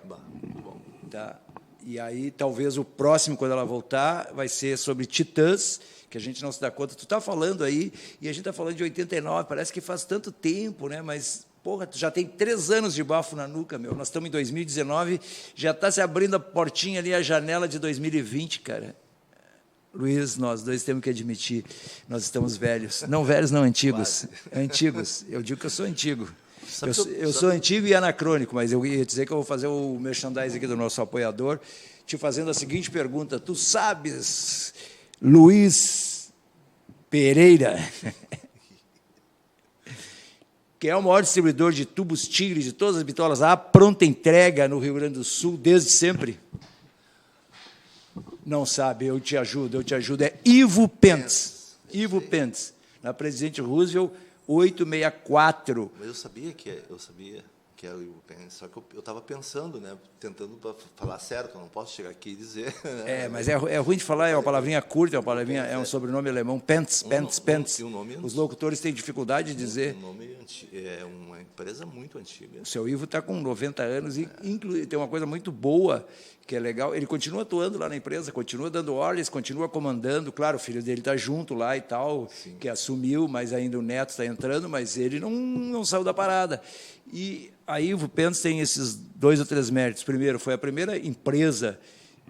Tá? E aí, talvez o próximo, quando ela voltar, vai ser sobre Titãs, que a gente não se dá conta. Tu está falando aí, e a gente está falando de 89, parece que faz tanto tempo, né? Mas... Porra, tu já tem 3 anos de Bafo na Nuca, meu. Nós estamos em 2019, já está se abrindo a portinha ali, a janela de 2020, cara. Luiz, nós dois temos que admitir, nós estamos velhos. Não velhos, não, antigos. Antigos. Eu digo que eu sou antigo. Eu sou antigo e anacrônico, mas eu ia dizer que eu vou fazer o merchandising aqui do nosso apoiador, te fazendo a seguinte pergunta. Tu sabes, Luiz Pereira... Quem é o maior distribuidor de tubos Tigre, de todas as bitolas, à pronta entrega no Rio Grande do Sul, desde sempre? Não sabe, eu te ajudo. É Ivo Pence. Ivo Pence, na Presidente Roosevelt, 864. Mas eu sabia que era o Ivo Pence, só que eu estava pensando, né, tentando falar certo, eu não posso chegar aqui e dizer. Mas é ruim de falar, é uma palavrinha curta, é um sobrenome alemão, Pence. Um nome Os locutores têm dificuldade de dizer. Um nome é uma empresa muito antiga. O seu Ivo está com 90 anos e tem uma coisa muito boa, que é legal, ele continua atuando lá na empresa, continua dando ordens, continua comandando, claro, o filho dele está junto lá e tal, sim, que assumiu, mas ainda o neto está entrando, mas ele não saiu da parada. E a Ivo Pence tem esses 2 ou 3 méritos. Primeiro, foi a primeira empresa,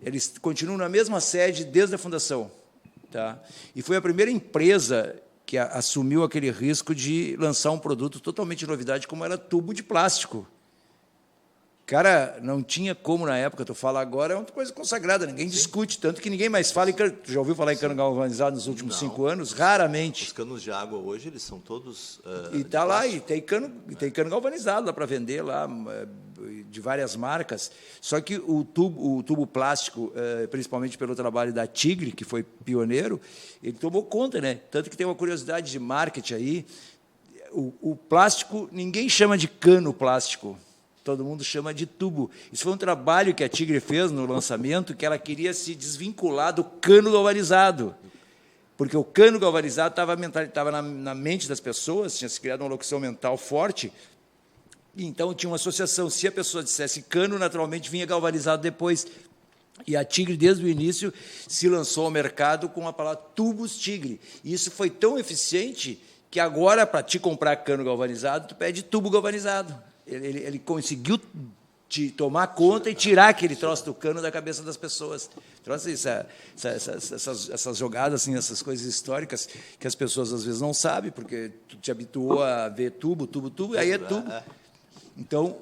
eles continuam na mesma sede desde a fundação, tá? E foi a primeira empresa que assumiu aquele risco de lançar um produto totalmente novidade, como era tubo de plástico. Cara, não tinha como na época, tu fala agora, é uma coisa consagrada, ninguém discute, tanto que ninguém mais fala. Tu já ouviu falar em cano galvanizado nos últimos 5 anos? Raramente. Os canos de água hoje, eles são todos e está lá, e tem cano galvanizado lá para vender, lá, de várias marcas. Só que o tubo plástico, principalmente pelo trabalho da Tigre, que foi pioneiro, ele tomou conta, né? Tanto que tem uma curiosidade de marketing aí, o plástico, ninguém chama de cano plástico. Todo mundo chama de tubo. Isso foi um trabalho que a Tigre fez no lançamento, que ela queria se desvincular do cano galvanizado. Porque o cano galvanizado estava na mente das pessoas, tinha se criado uma locução mental forte, e então tinha uma associação. Se a pessoa dissesse cano, naturalmente vinha galvanizado depois. E a Tigre, desde o início, se lançou ao mercado com a palavra tubos Tigre. E isso foi tão eficiente que agora, para te comprar cano galvanizado, tu pede tubo galvanizado. Ele conseguiu tomar conta e tirar aquele troço do cano da cabeça das pessoas. Essas jogadas, assim, essas coisas históricas que as pessoas às vezes não sabem, porque tu te habituou a ver tubo, e aí é tubo. Então,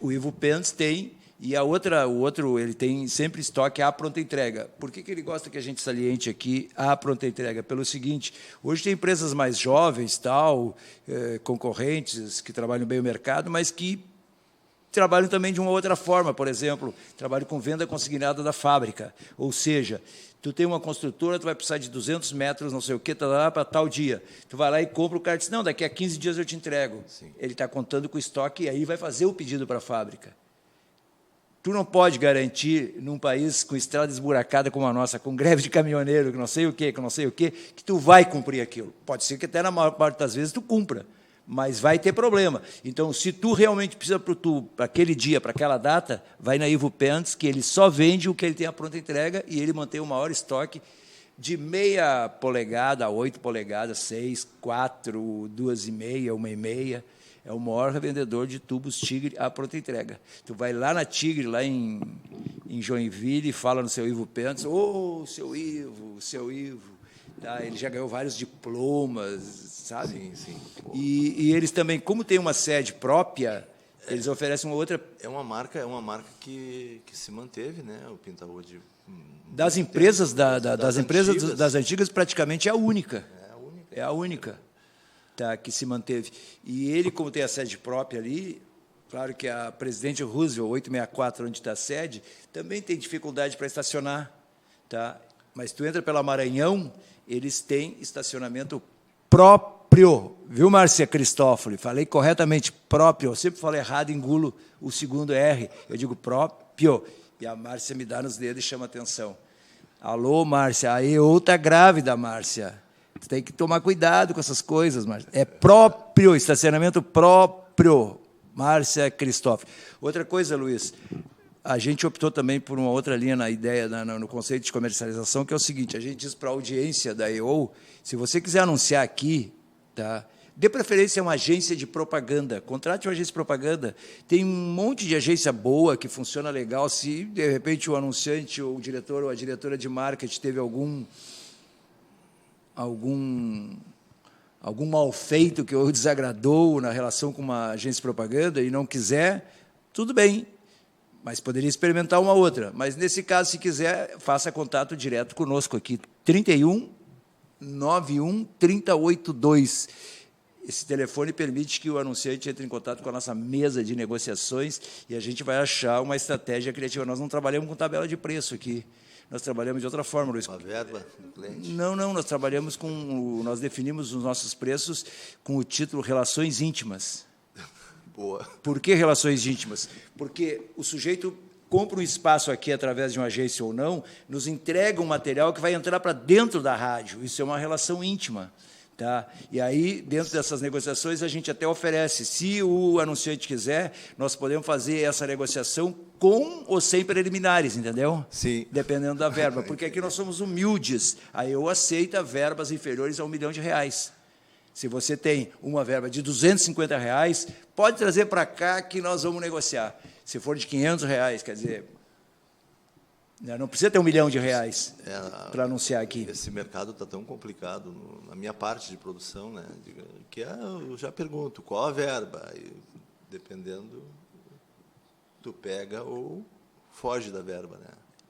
o Ivo Pence tem, e o outro, ele tem sempre estoque à pronta entrega. Por que ele gosta que a gente saliente aqui à pronta entrega? Pelo seguinte, hoje tem empresas mais jovens, concorrentes, que trabalham bem o mercado, mas que trabalham também de uma outra forma. Por exemplo, trabalham com venda consignada da fábrica. Ou seja, tu tem uma construtora, tu vai precisar de 200 metros, não sei o quê, para tal dia. Tu vai lá e compra, o cara diz, não, daqui a 15 dias eu te entrego. Sim. Ele está contando com o estoque e aí vai fazer o pedido para a fábrica. Tu não pode garantir, num país com estrada esburacada como a nossa, com greve de caminhoneiro, que não sei o quê, que tu vai cumprir aquilo. Pode ser que até na maior parte das vezes tu cumpra, mas vai ter problema. Então, se tu realmente precisa para aquele dia, para aquela data, vai na Ivo Pence, que ele só vende o que ele tem a pronta entrega e ele mantém o maior estoque de 0,5 polegada a 8 polegadas, 6, 4, 2,5, 1,5. É o maior revendedor de tubos Tigre à pronta entrega. Tu vai lá na Tigre, lá em Joinville, e fala no seu Ivo Pence, seu Ivo. Tá? Ele já ganhou vários diplomas, sabe? Sim, sim. E eles também, como tem uma sede própria, eles oferecem uma outra... É uma marca que se manteve, né? O Pintaúd. Das empresas, das antigas, praticamente é a única. É a única. Tá, que se manteve. E ele, como tem a sede própria ali, claro que a Presidente Roosevelt, 864, onde está a sede, também tem dificuldade para estacionar. Tá? Mas tu entra pela Maranhão, eles têm estacionamento próprio. Viu, Márcia Cristófoli? Falei corretamente, próprio. Eu sempre falo errado, engulo o segundo R. Eu digo próprio. E a Márcia me dá nos dedos e chama atenção. Alô, Márcia. Aí, outra grávida, Márcia. Você tem que tomar cuidado com essas coisas, Márcia. É próprio, estacionamento próprio. Márcia Cristófoli. Outra coisa, Luiz, a gente optou também por uma outra linha na ideia, no conceito de comercialização, que é o seguinte, a gente diz para a audiência da EO, se você quiser anunciar aqui, tá, dê preferência a uma agência de propaganda, contrate uma agência de propaganda, tem um monte de agência boa, que funciona legal, se de repente o anunciante, ou o diretor, ou a diretora de marketing teve algum mal feito que o desagradou na relação com uma agência de propaganda e não quiser, tudo bem, mas poderia experimentar uma outra. Mas, nesse caso, se quiser, faça contato direto conosco aqui, 31 91 382. esse telefone permite que o anunciante entre em contato com a nossa mesa de negociações e a gente vai achar uma estratégia criativa. Nós não trabalhamos com tabela de preço aqui. Nós trabalhamos de outra forma, Luiz. Com a verba do cliente? Não, nós trabalhamos nós definimos os nossos preços com o título Relações Íntimas. Boa. Por que relações íntimas? Porque o sujeito compra um espaço aqui através de uma agência ou não, nos entrega um material que vai entrar para dentro da rádio. Isso é uma relação íntima. Tá? E aí, dentro dessas negociações, a gente até oferece. Se o anunciante quiser, nós podemos fazer essa negociação com ou sem preliminares, entendeu? Sim. Dependendo da verba. Porque aqui nós somos humildes. Aí eu aceito verbas inferiores a R$1 milhão. Se você tem uma verba de R$250, pode trazer para cá que nós vamos negociar. Se for de R$500, quer dizer, não precisa ter R$1 milhão para anunciar aqui. Esse mercado está tão complicado, na minha parte de produção, né, que eu já pergunto, qual a verba? E, dependendo, tu pega ou foge da verba.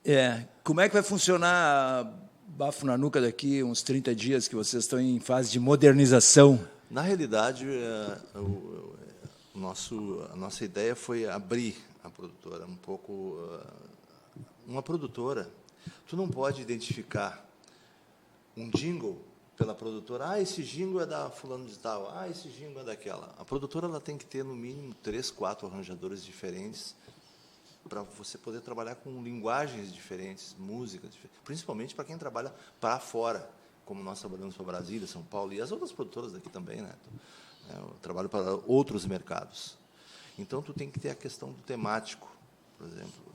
Né? Como é que vai funcionar bafo na nuca daqui uns 30 dias que vocês estão em fase de modernização? Na realidade, a nossa ideia foi abrir a produtora um pouco. Uma produtora, tu não pode identificar um jingle pela produtora. Esse jingle é da fulano de tal. Esse jingle é daquela. A produtora ela tem que ter no mínimo 3, 4 arranjadores diferentes para você poder trabalhar com linguagens diferentes, músicas diferentes, principalmente para quem trabalha para fora, como nós trabalhamos para Brasília, São Paulo e as outras produtoras daqui também, né? Eu trabalho para outros mercados. Então tu tem que ter a questão do temático, por exemplo.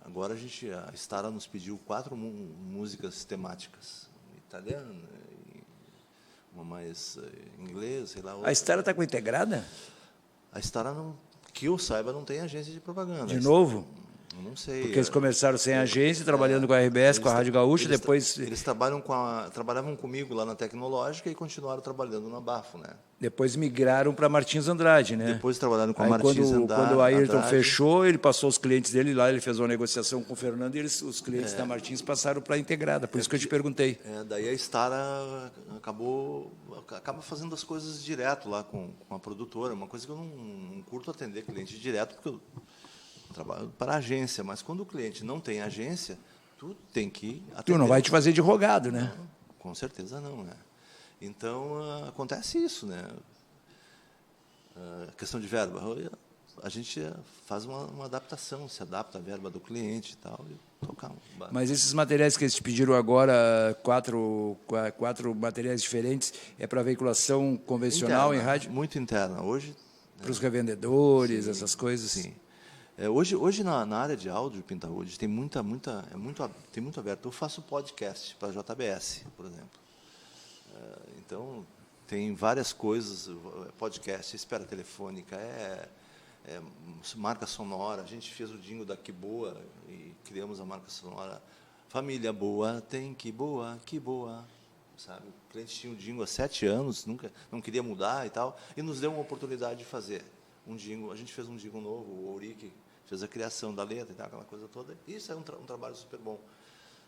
Agora a Stara nos pediu 4 músicas temáticas, italiana, uma mais inglesa, sei lá. Outra. A Stara está com integrada? A Stara, não, que eu saiba, não tem agência de propaganda. De novo? Não sei. Porque eles começaram sem agência, trabalhando com a RBS, com a Rádio Gaúcha, depois... Eles trabalhavam comigo lá na Tecnológica e continuaram trabalhando na Bafo, né? Depois migraram para Martins Andrade, né? Depois trabalharam com a Martins Andrade. Quando o Ayrton fechou, ele passou os clientes dele lá, ele fez uma negociação com o Fernando e os clientes da Martins passaram para a integrada, por isso que eu te perguntei. Daí a Stara acaba fazendo as coisas direto lá com a produtora, uma coisa que eu não curto atender cliente direto, porque eu trabalho para a agência, mas quando o cliente não tem agência, tu tem que atender. Tu não vai te fazer de rogado, né? Não, com certeza não, né? Então, acontece isso, né? A questão de verba, a gente faz uma adaptação, se adapta à verba do cliente e tal, e tocamos. Mas esses materiais que eles te pediram agora, quatro materiais diferentes, é para veiculação convencional interna, em rádio? Muito interna. Hoje, para os revendedores, sim, essas coisas? Sim. Hoje na área de áudio, Pintaúde, tem muito aberto. Eu faço podcast para a JBS, por exemplo. Então, tem várias coisas, podcast, espera telefônica, marca sonora. A gente fez o jingle da Que Boa e criamos a marca sonora. Família boa, tem que boa, sabe? O cliente tinha um jingle há 7 anos, não queria mudar e tal, e nos deu uma oportunidade de fazer um jingle. A gente fez um jingle novo, o Auric fez a criação da letra e tal, aquela coisa toda. Isso é um trabalho super bom,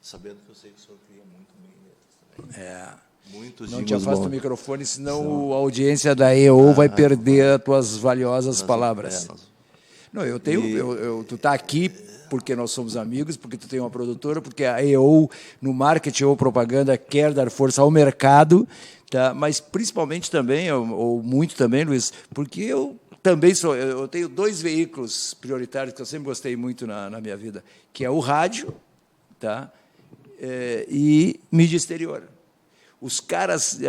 sabendo que eu sei que o senhor cria muito bem letras também. Muitos não te afasta o microfone, senão a audiência da EO vai perder as tuas valiosas palavras. Não, tu está aqui porque nós somos amigos, porque tu tem uma produtora, porque a EO, no marketing ou propaganda, quer dar força ao mercado, tá? Mas principalmente também, ou muito também, Luiz, porque eu também eu tenho 2 veículos prioritários que eu sempre gostei muito na minha vida, que é o rádio, tá? E mídia exterior. Os caras,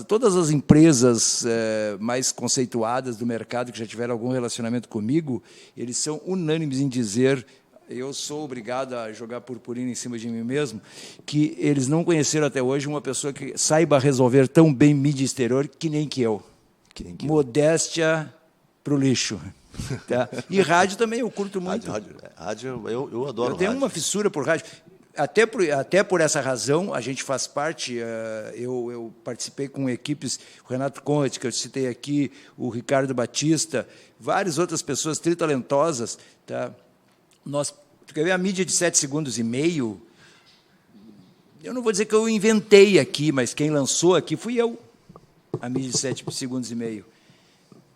todas as empresas mais conceituadas do mercado que já tiveram algum relacionamento comigo, eles são unânimes em dizer, eu sou obrigado a jogar purpurina em cima de mim mesmo, que eles não conheceram até hoje uma pessoa que saiba resolver tão bem mídia exterior que nem que eu. Modéstia para o lixo. Tá? E rádio também, eu curto muito. Rádio eu adoro. Eu tenho uma fissura por rádio. Até por essa razão, a gente faz parte, eu participei com equipes, o Renato Conte, que eu citei aqui, o Ricardo Batista, várias outras pessoas tritalentosas. Tá? Tu quer ver a mídia de 7 segundos e meio? Eu não vou dizer que eu inventei aqui, mas quem lançou aqui fui eu. a mídia de 7 segundos e meio.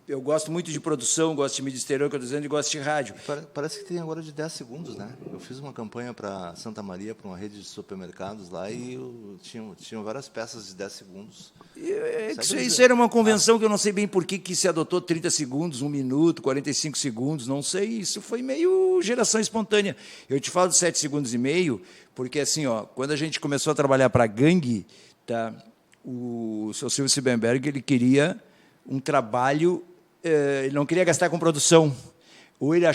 Eu gosto muito de produção, gosto de mídia exterior, que eu estou dizendo, e gosto de rádio. Parece que tem agora de 10 segundos, né? Eu fiz uma campanha para Santa Maria, para uma rede de supermercados lá, e tinham várias peças de 10 segundos. Isso era uma convenção que eu não sei bem por que se adotou 30 segundos, 1 minuto, 45 segundos, não sei. Isso foi meio geração espontânea. Eu te falo de 7 segundos e meio, porque assim, ó, quando a gente começou a trabalhar para a Gangue, tá, o seu Silvio Siebenberg, ele queria um trabalho... ele não queria gastar com produção, ou ele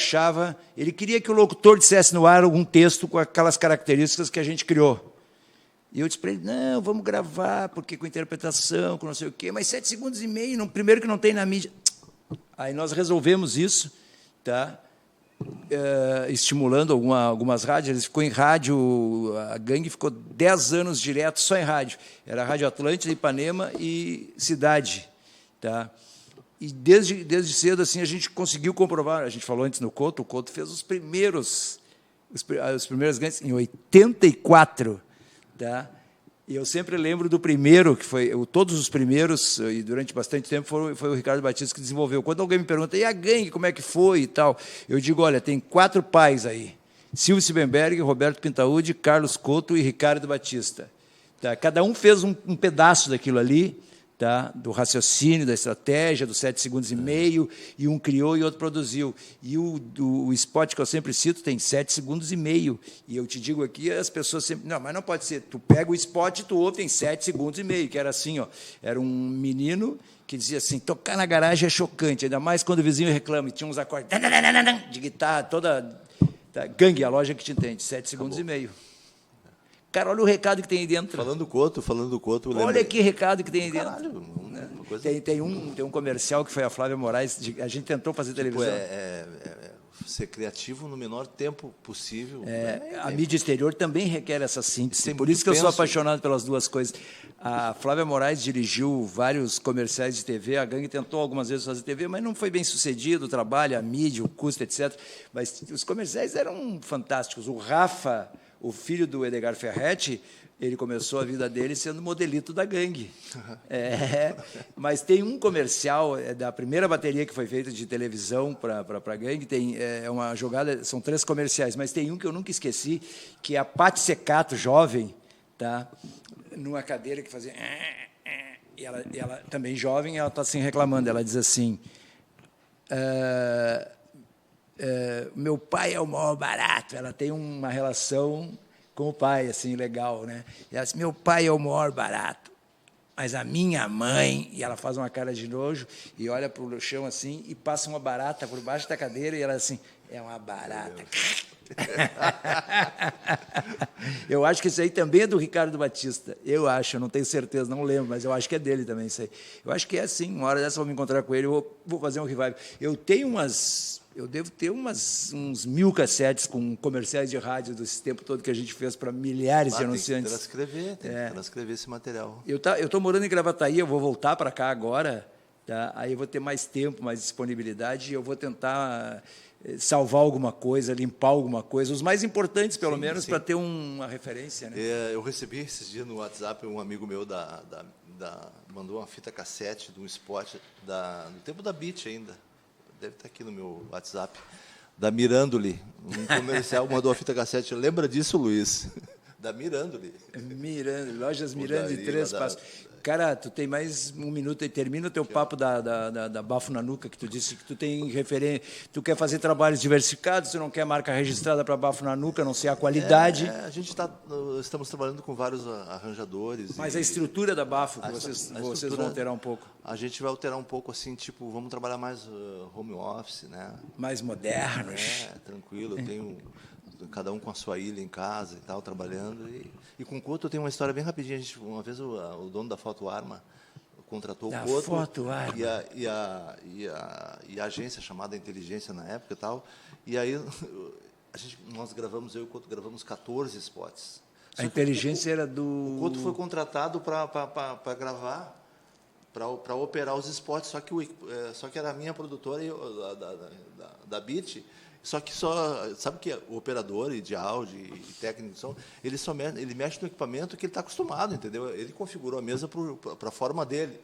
queria que o locutor dissesse no ar algum texto com aquelas características que a gente criou. E eu disse para ele, não, vamos gravar, porque com interpretação, com não sei o quê, mas 7 segundos e meio, primeiro que não tem na mídia. Aí nós resolvemos isso, tá? Estimulando algumas rádios, ele ficou em rádio, a Gangue ficou 10 anos direto só em rádio. Era a Rádio Atlântida, Ipanema e Cidade, tá? E desde cedo assim a gente conseguiu comprovar. A gente falou antes no Couto, o Couto fez os primeiros gangues em 84, tá? E eu sempre lembro do primeiro, que foi todos os primeiros, e durante bastante tempo foi o Ricardo Batista que desenvolveu. Quando alguém me pergunta, e a Gangue, como é que foi e tal? Eu digo, olha, tem 4 pais aí, Silvio Siebenberg, Roberto Pintaúdi, Carlos Couto e Ricardo Batista. Tá? Cada um fez um pedaço daquilo ali, tá? Do raciocínio, da estratégia, dos 7 segundos e meio, e um criou e outro produziu. E o spot que eu sempre cito tem 7 segundos e meio. E eu te digo aqui, as pessoas sempre... Não, mas não pode ser. Tu pega o spot e tu ouve, tem 7 segundos e meio, que era assim, ó. Era um menino que dizia assim, tocar na garagem é chocante, ainda mais quando o vizinho reclama, e tinha uns acordes de guitarra, toda... Tá? Gangue, a loja que te entende, 7 segundos e meio. Cara, olha o recado que tem aí dentro. Falando do Couto... Olha que recado que tem aí dentro. Caralho, uma coisa... Tem um comercial que foi a Flávia Moraes, a gente tentou fazer televisão. Ser criativo no menor tempo possível. A mídia exterior também requer essa síntese. Por isso que eu sou apaixonado pelas duas coisas. A Flávia Moraes dirigiu vários comerciais de TV, a Gangue tentou algumas vezes fazer TV, mas não foi bem sucedido o trabalho, a mídia, o custo, etc. Mas os comerciais eram fantásticos. O Rafa... O filho do Edgar Ferretti, ele começou a vida dele sendo modelito da Gangue. Mas tem um comercial da primeira bateria que foi feita de televisão para a Gangue, uma jogada, são 3 comerciais, mas tem um que eu nunca esqueci, que é a Patti Secato, jovem, tá? Numa cadeira que fazia... E ela também jovem, ela está assim reclamando, ela diz assim... meu pai é o maior barato. Ela tem uma relação com o pai, assim, legal, né? E ela diz, meu pai é o maior barato, mas a minha mãe... E ela faz uma cara de nojo e olha para o chão, assim, e passa uma barata por baixo da cadeira, e ela assim, é uma barata. Eu acho que isso aí também é do Ricardo Batista. Eu acho, eu não tenho certeza, não lembro, mas eu acho que é dele também isso aí. Eu acho que é assim, uma hora dessa eu vou me encontrar com ele, eu vou fazer um revival. Eu devo ter uns 1000 cassetes com comerciais de rádio desse tempo todo que a gente fez para milhares de anunciantes. Tem que transcrever esse material. Eu estou morando em Gravataí, eu vou voltar para cá agora, tá? Aí eu vou ter mais tempo, mais disponibilidade, e eu vou tentar salvar alguma coisa, limpar alguma coisa, os mais importantes, pelo menos, para ter uma referência. Né? Eu recebi esses dias no WhatsApp, um amigo meu mandou uma fita cassete de um spot no tempo da Beat ainda, deve estar aqui no meu WhatsApp, da Mirandoli, um comercial, mandou a fita cassete. Lembra disso, Luiz? Da Mirandoli. Lojas Miranda de 3 Passos. Cara, tu tem mais 1 minuto e termina o teu papo da Bafo na Nuca, que tu disse que tu tem referência, tu quer fazer trabalhos diversificados, tu não quer marca registrada para Bafo na Nuca, não sei a qualidade. Estamos trabalhando com vários arranjadores. Mas a estrutura da Bafo, que vocês vão alterar um pouco? A gente vai alterar um pouco, assim, tipo, vamos trabalhar mais home office, né? Mais modernos. Tranquilo, eu tenho... Cada um com a sua ilha em casa e tal, trabalhando. E com o Couto eu tenho uma história bem rapidinha. Uma vez o dono da Foto Arma contratou o Couto. Foto Arma. E a agência chamada Inteligência na época e tal. E aí nós gravamos, eu e o Couto gravamos 14 spots. A Inteligência era do... O Couto foi contratado para gravar, para operar os spots, só que era a minha produtora da Beat. Só que sabe que o operador de áudio e técnico de som, ele mexe no equipamento que ele está acostumado, entendeu? Ele configurou a mesa para a forma dele.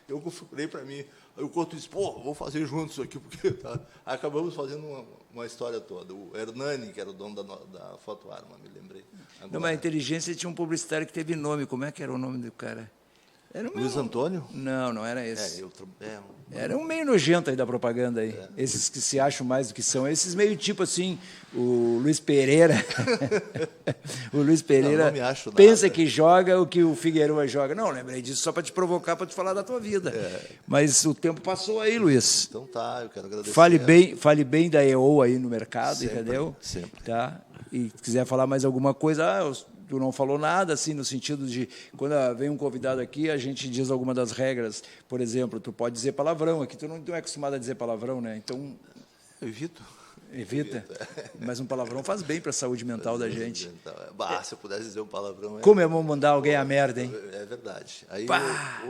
Eu configurei para mim. Aí o Couto disse, pô, vou fazer juntos isso aqui, porque tá. Acabamos fazendo uma história toda. O Hernani, que era o dono da Foto Arma, me lembrei. Agora, Não, mas a inteligência tinha um publicitário que teve nome. Como é que era o nome do cara? Era Luiz Antônio? Não era esse. É, Era um meio nojento aí da propaganda aí. Esses que se acham mais do que são. Esses meio tipo assim, o Luiz Pereira. O Luiz Pereira não me acho pensa nada. que joga o que o Figueiredo joga. Não, lembrei disso só para te provocar, para te falar da tua vida. Mas o tempo passou aí, Luiz. Então tá, eu quero agradecer. Fale bem da EO aí no mercado, Sempre, entendeu? sempre. Tá? E se quiser falar mais alguma coisa, tu não falou nada, assim, no sentido de, quando vem um convidado aqui, a gente diz alguma das regras. Por exemplo, tu pode dizer palavrão, aqui tu não é acostumado a dizer palavrão, né? Então, Eu evito. evita. Mas um palavrão faz bem para a saúde mental da gente. Se eu pudesse dizer um palavrão... Como é bom mandar alguém a merda, hein? É verdade. Aí, Pá!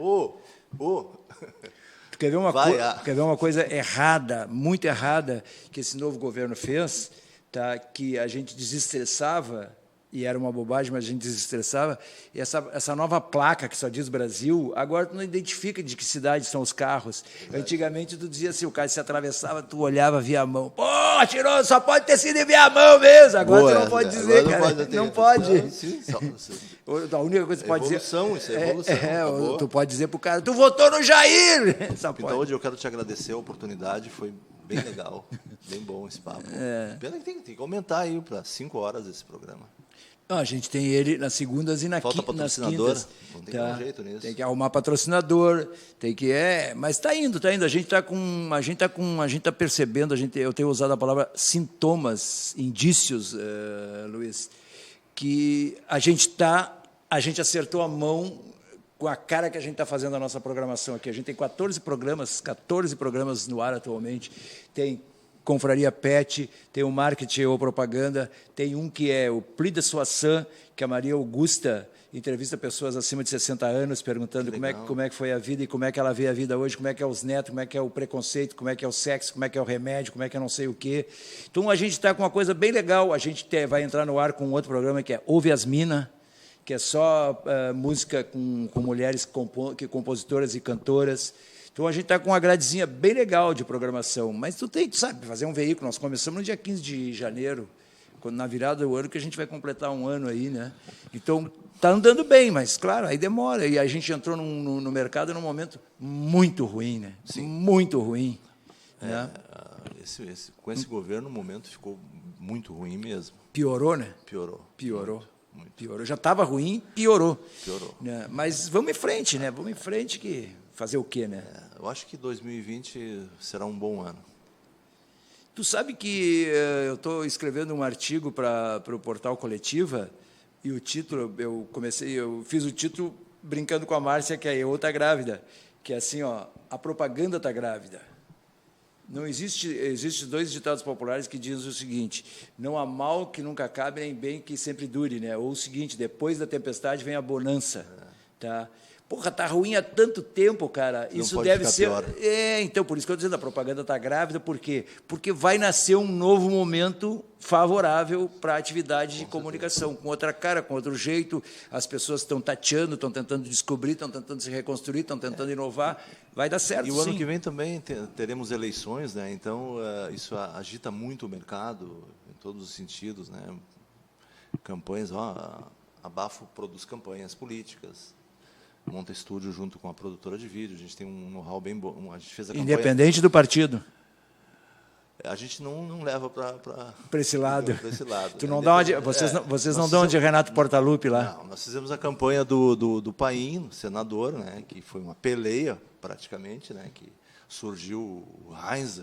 Tu quer ver uma coisa errada, muito errada, que esse novo governo fez, tá? Que a gente desestressava, e era uma bobagem, mas a gente desestressava, e essa nova placa que só diz Brasil, agora tu não identifica de que cidade são os carros. Antigamente tu dizia assim, o cara se atravessava, tu olhava, via a mão. Pô, tirou, só pode ter sido via a mão mesmo. Agora tu não pode dizer, cara. Não pode. Sim, A única coisa que tu pode dizer... Isso é evolução. Acabou. Tu pode dizer pro cara, tu votou no Jair! Então hoje eu quero te agradecer a oportunidade, foi bem legal, bem bom esse papo. Pena que tem que aumentar aí para 5 horas esse programa. Não, a gente tem ele nas segundas e nas quintas. Não tem que dar um jeito nisso. Tem que arrumar patrocinador, tem que mas está indo. A gente está percebendo, eu tenho usado a palavra sintomas, indícios, Luiz, que a gente acertou a mão com a cara que a gente está fazendo a nossa programação aqui. A gente tem 14 programas no ar atualmente. Tem Confraria Pet, tem o Marketing ou Propaganda, tem um que é o Pli de Soissons, que a Maria Augusta entrevista pessoas acima de 60 anos, perguntando como é que foi a vida e como é que ela vê a vida hoje, como é que é os netos, como é que é o preconceito, como é que é o sexo, como é que é o remédio, como é que é não sei o quê. Então, a gente está com uma coisa bem legal. A gente vai entrar no ar com outro programa que é Ouve as Mina, que é só música com mulheres compositoras e cantoras. Então, a gente está com uma gradezinha bem legal de programação. Mas tu sabe, fazer um veículo. Nós começamos no dia 15 de janeiro, na virada do ano, que a gente vai completar um ano aí, né? Então, está andando bem, mas, claro, aí demora. E a gente entrou no mercado num momento muito ruim, né? Sim. Muito ruim. Né? Com esse governo, o momento ficou muito ruim mesmo. Piorou, né? Piorou. Muito. Piorou. Já estava ruim, piorou. Piorou. Né? Mas vamos em frente, né? Vamos em frente que... Fazer o quê, né? Eu acho que 2020 será um bom ano. Tu sabe que eu estou escrevendo um artigo para o portal Coletiva e o título, eu fiz o título brincando com a Márcia, que a EO está grávida, que é assim, ó, a propaganda está grávida. Não existe 2 ditados populares que dizem o seguinte: não há mal que nunca acabe, nem bem que sempre dure, né? Ou o seguinte: depois da tempestade vem a bonança, tá? Porra, tá ruim há tanto tempo, cara. Isso deve ser. Pior. Então, por isso que eu estou dizendo, a propaganda está grávida, por quê? Porque vai nascer um novo momento favorável para a atividade de comunicação, com outra cara, com outro jeito. As pessoas estão tateando, estão tentando descobrir, estão tentando se reconstruir, estão tentando inovar. Vai dar certo. E o ano que vem também teremos eleições, né? Então isso agita muito o mercado em todos os sentidos, né? Campanhas, a Bafo produz campanhas políticas. Monta estúdio junto com a produtora de vídeo. A gente tem um know-how bem bom. A gente fez a campanha. Independente do partido. A gente não leva para esse lado. Tu não dá vocês não dão de Renato Portaluppi lá. Não, nós fizemos a campanha do Paim, senador, né, que foi uma peleia praticamente, né, que surgiu o Heinz,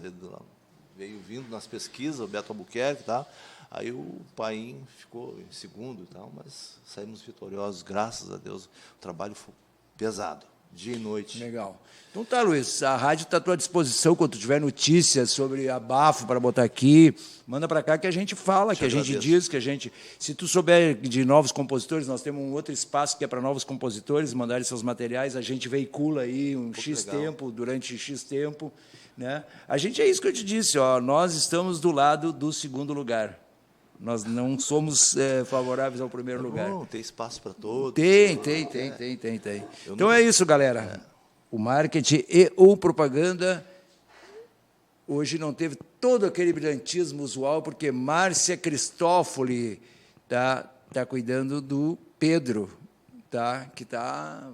veio vindo nas pesquisas, o Beto Albuquerque e tal. Aí o Paim ficou em segundo e tal, mas saímos vitoriosos, graças a Deus. O trabalho foi pesado, dia e noite. Legal. Então tá, Luiz, a rádio está à tua disposição quando tiver notícias sobre a Bafo para botar aqui. Manda para cá que a gente fala, que a gente diz, que a gente... Se tu souber de novos compositores, nós temos um outro espaço que é para novos compositores mandarem seus materiais, a gente veicula aí tempo, durante X tempo. Né? A gente é isso que eu te disse, ó, nós estamos do lado do segundo lugar. Nós não somos favoráveis ao primeiro lugar. Tem espaço para todos. Tem. Então é isso, galera. o marketing e ou propaganda hoje não teve todo aquele brilhantismo usual, porque Márcia Cristófoli tá cuidando do Pedro, que está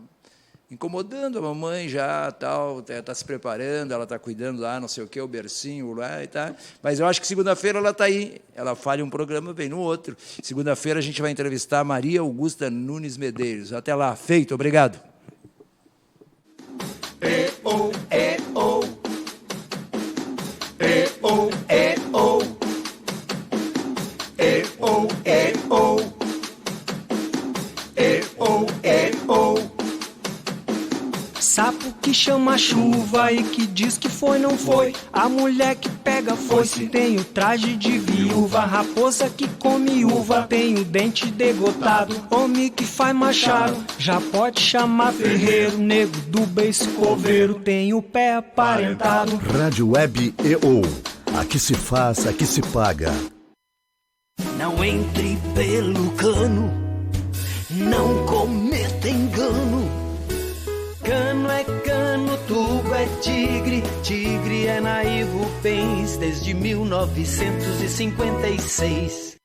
incomodando a mamãe já, está se preparando, ela está cuidando lá, não sei o quê, o bercinho lá e tal. Mas eu acho que segunda-feira ela está aí. Ela falha um programa, vem no outro. Segunda-feira a gente vai entrevistar a Maria Augusta Nunes Medeiros. Até lá. Feito. Obrigado. Sapo que chama chuva e que diz que foi, não foi. A mulher que pega foice tem o traje de viúva. Raposa que come uva tem o dente degotado. Homem que faz machado já pode chamar ferreiro. Nego do beiço coveiro tem o pé aparentado. Rádio Web EO. Aqui se faz, aqui se paga. Não entre pelo cano, não cometa engano. Cano é cano, tubo é tigre, tigre é naivo pens desde 1956.